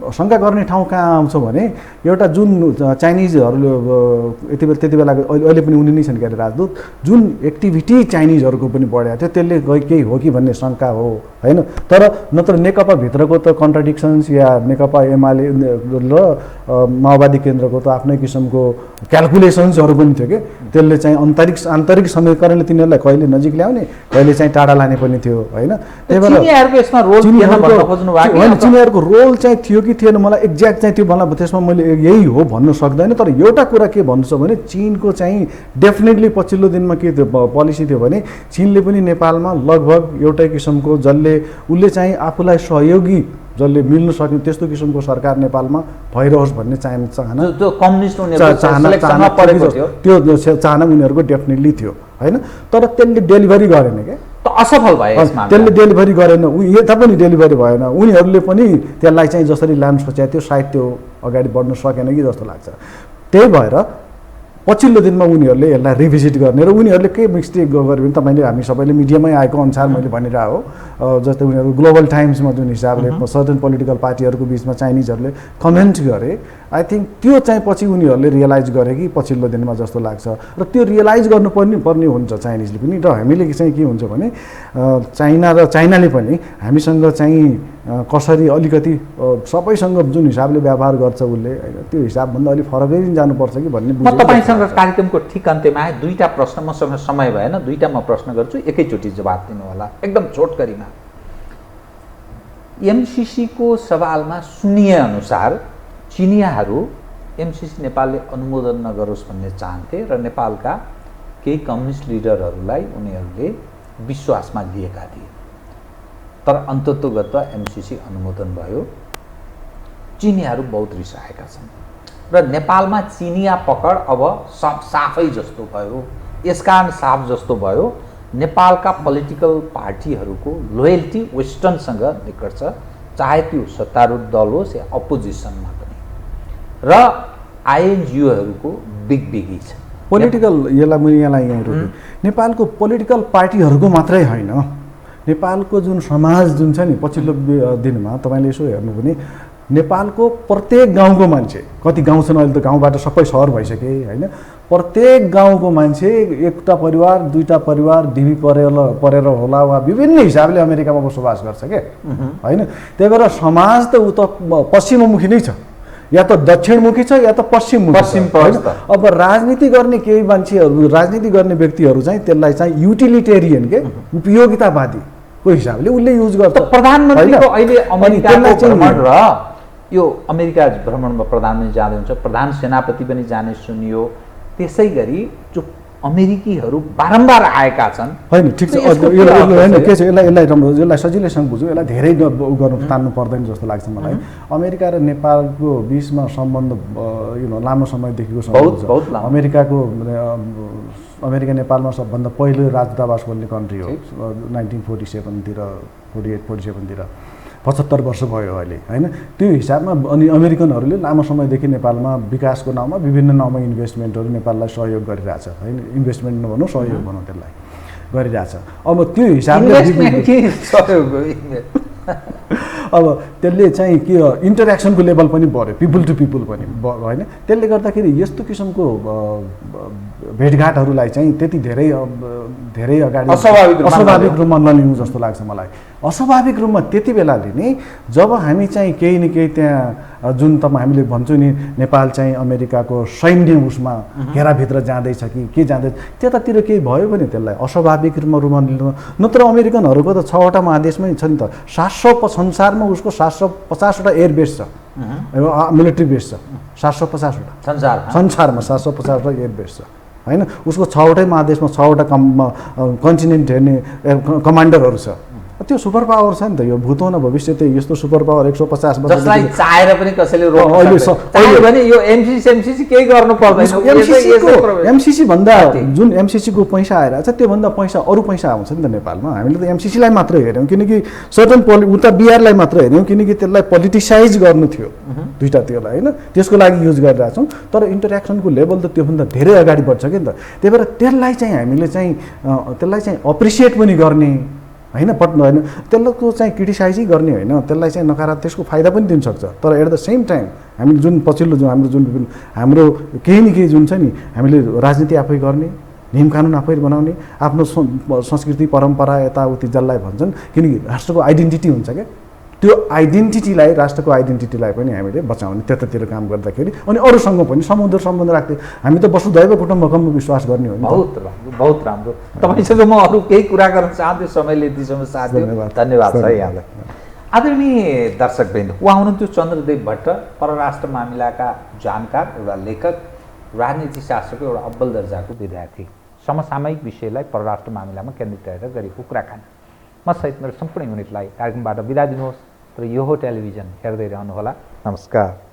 शङ्का गर्ने ठाउँ कहाँ आउँछ भने एउटा जुन चाइनिजहरूले त्यति बेला अहिले पनि उनी नै छन् के अरे राजदूत, जुन एक्टिभिटी चाइनिजहरूको पनि बढाएको थियो त्यसले केही हो कि भन्ने शङ्का हो हैन। तर नत्र नेकपा भित्रको त कन्ट्राडिक्सन्स या नेकपा एमाले र माओवादी केन्द्रको त आफ्नै किसिमको क्यालकुलेसन्सहरू पनि थियो कि त्यसले चाहिँ आन्तरिक समीकरणले तिनीहरूलाई कहिले नजिक ल्याउने कहिले चाहिँ टाढा लाने पनि थियो हैन। त्यही भएर चिनियाहरूको रोल चाहिँ थियो कि थिएन मलाई एक्ज्याक्ट चाहिँ त्यो मलाई त्यसमा मैले यही हो भन्नु सक्दैन। तर एउटा कुरा के भन्नु छ भने चीनको चाहिँ डेफिनेटली पछिल्लो दिनमा के थियो पोलिसी थियो भने चीनले पनि नेपालमा लगभग एउटै किसिमको उसले चाहिँ आफूलाई सहयोगी जसले मिल्न सक्ने त्यस्तो किसिमको सरकार नेपालमा भइरहोस् भन्ने चाहना त्यो चाहना उनीहरूको डेफिनेटली थियो हैन। तर त्यसले डेलिभरी गरेन क्या, असफल भयो। त्यसले डेलिभरी गरेन, यता पनि डेलिभरी भएन। उनीहरूले पनि त्यसलाई चाहिँ जसरी ल्याउन सोचेको थियो सायद त्यो अगाडि बढ्न सकेन कि जस्तो लाग्छ। त्यही भएर पछिल्लो दिनमा उनीहरूले यसलाई रिभिजिट गर्ने र उनीहरूले के मिस्टेक गर्यो भने तपाईँले हामी सबैले मिडियामै आएको अनुसार मैले भनिरहेको हो। जस्तै उनीहरू ग्लोबल टाइम्समा जुन हिसाबले सर्टेन पोलिटिकल पार्टीहरूको बिचमा चाइनिजहरूले कमेन्ट गरे, आई थिङ्क त्यो चाहिँ पछि उनीहरूले रियलाइज गरे कि पछिल्लो दिनमा जस्तो लाग्छ। र त्यो रियलाइज गर्नुपर्ने हुन्छ चाइनिजले पनि। र हामीले चाहिँ के हुन्छ भने चाइनाले पनि हामीसँग चाहिँ कसरी अलिकति सबैसँग जुन हिसाबले व्यवहार गर्छ उसले होइन त्यो हिसाबभन्दा अलिक फरकै जानुपर्छ कि भन्ने। म तपाईँसँग कार्यक्रमको ठिक अन्त्यमा आए 2टा प्रश्न, मसँग समय भएन 2टा म प्रश्न गर्छु, एकैचोटि जवाब दिनु होला एकदम छोटकरीमा। एमसीसीको सवालमा सुनिए अनुसार चिनियाहरू एमसीसी नेपालले अनुमोदन नगरोस् भन्ने चाहन्थे र नेपालका केही कम्युनिस्ट लिडरहरूलाई उनीहरूले विश्वासमा लिएका थिए। तर अन्ततोगत एमसीसी अनुमोदन भयो। चिनियाहरू बहुत रिसाएका छन् र नेपालमा चिनिया पकड अब साफै जस्तो भयो। यसकारण साफ जस्तो भयो नेपालका पोलिटिकल पार्टीहरूको लोयल्टी वेस्टर्नसँग निकट छ, चाहे त्यो सत्तारूढ दल होस् या अपोजिसनमा पनि। र आइएनजिओहरूको बिगी छ पोलिटिकल। यसलाई यहाँ रोकेँ, नेपालको पोलिटिकल पार्टीहरूको मात्रै होइन, नेपालको जुन समाज जुन छ नि पछिल्लो दिनमा तपाईँले यसो हेर्नु भने नेपालको प्रत्येक गाउँको मान्छे, कति गाउँ छन् अहिले त गाउँबाट सबै सहर भइसके होइन, प्रत्येक गाउँको मान्छे एउटा परिवार दुईटा परिवार ढिबी परेर होला वा विभिन्न हिसाबले अमेरिकामा बसोबास गर्छ के होइन। त्यही भएर समाज त ऊ त पश्चिममुखी नै छ, या त दक्षिणमुखी छ या त पश्चिममुखी छ। अब राजनीति गर्ने केही मान्छेहरू, राजनीति गर्ने व्यक्तिहरू चाहिँ त्यसलाई चाहिँ युटिलिटेरियन के उपयोगितावादीको हिसाबले उसले युज गर्छ। प्रधानमन्त्रीको अहिले अमेरिकाको भ्रमण र यो अमेरिका भ्रमणमा प्रधानमन्त्री जाँदै हुन्छ, प्रधान सेनापति पनि जाने सुनियो। त्यसै गरी जो अमेरिकीहरू बारम्बार आएका छन् होइन, ठिक छ, होइन के छ, यसलाई सजिलैसँग बुझौँ, यसलाई धेरै गर्नु तान्नु पर्दैन जस्तो लाग्छ मलाई। अमेरिका र नेपालको बिचमा सम्बन्ध लामो समयदेखिको सम्बन्ध छ। अमेरिका नेपालमा सबभन्दा पहिलो राजदूतावास खोल्ने कन्ट्री हो 1947 तिर, 48-47 75 वर्ष भयो अहिले होइन। त्यो हिसाबमा अनि अमेरिकनहरूले लामो समयदेखि नेपालमा विकासको नाउँमा विभिन्न नाउँमा इन्भेस्टमेन्टहरू नेपाललाई सहयोग गरिरहेछ होइन। इन्भेस्टमेन्ट नभनौँ, सहयोग भनौँ, त्यसलाई गरिरहेछ। अब त्यो हिसाबले अब त्यसले चाहिँ के इन्टरेक्सनको लेभल पनि बढ्यो, पिपल टु पिपल पनि होइन। त्यसले गर्दाखेरि यस्तो किसिमको भेटघाटहरूलाई चाहिँ त्यति धेरै अगाडि अस्वाभाविक रूपमा नलिनु जस्तो लाग्छ मलाई। अस्वाभाविक रूपमा त्यति बेलाले नै जब हामी चाहिँ केही न केही त्यहाँ जुन हामीले भन्छौँ नि नेपाल चाहिँ अमेरिकाको सैन्य उसमा घेराभित्र जाँदैछ कि के जाँदैछ, त्यतातिर केही भयो भने त्यसलाई अस्वाभाविक रूपमा लिनु। नत्र अमेरिकनहरूको त 6वटा महादेशमै छ नि त, 700 संसारमा उसको 750वटा एयरबेस छ, मिलिट्री बेस छ, 750वटा संसारमा 750वटा एयरबेस छ होइन। उसको 6वटै महादेशमा 6वटा कन्टिनेन्ट हेर्ने कमान्डरहरू छ। त्यो सुपर पावर छ नि त, यो भूत न भविष्य चाहिँ यस्तो सुपर पावर 150 वर्ष जसलाई चाहेर पनि कसैले रोक्न सक्दैन भने यो एमसीसी केही गर्नु पर्दैन। एमसीसी भन्दा जुन एमसीसी को पैसा आइरहेछ त्योभन्दा अरू पैसा आउँछ नि त नेपालमा। हामीले त एमसीसीलाई मात्र हेर्यौँ किनकि सर्टन उता बिहारलाई मात्र हेर्यौँ किनकि त्यसलाई पोलिटिसाइज गर्नु थियो दुईटातिरलाई होइन, त्यसको लागि युज गरिरहेछौँ। तर इन्टरेक्सनको लेभल त त्योभन्दा धेरै अगाडि बढ्छ कि नि त। त्यही भएर त्यसलाई चाहिँ हामीले त्यसलाई अप्रिसिएट पनि गर्ने होइन, होइन त्यसको चाहिँ क्रिटिसाइजै गर्ने होइन, त्यसलाई चाहिँ नकारात्मक त्यसको फाइदा पनि दिन सक्छ। तर एट द सेम टाइम हामीले जुन पछिल्लो हाम्रो केही न केही जुन छ नि, हामीले राजनीति आफै गर्ने, नियम कानुन आफै बनाउने, आफ्नो संस्कृति परम्परा यताउति जसलाई भन्छन्, किनकि राष्ट्रको आइडेन्टिटी हुन्छ क्या, त्यो आइडेन्टिटीलाई, राष्ट्रको आइडेन्टिटीलाई पनि हामीले बचाउने त्यतातिर काम गर्दाखेरि। अनि अरूसँग पनि समुद्र सम्बन्ध राख्दै हामी त वसुधैव कुटुम्बकम विश्वास गर्ने हो नि। बहुत राम्रो। तपाईँसँग म अरू केही कुरा गर्न चाहन्छु, समयले यतिसम्म साथ दियो, धन्यवाद छ यहाँलाई। आदरणीय दर्शकवृन्द, उहाँ हुनुहुन्थ्यो चन्द्रदेव भट्ट, परराष्ट्र मामिलाका जानकार, एउटा लेखक, राजनीति शास्त्रको एउटा अब्बल दर्जाको विद्यार्थी। समसामयिक विषयलाई परराष्ट्र मामिलामा केन्द्रित गरेर गरेको कुराकानी। म सहित मेरो सम्पूर्ण युनिटलाई कार्यक्रमबाट बिदा दिनुहोस् र यो हो टेलिभिजन हेर्दै रहनुहोला। नमस्कार।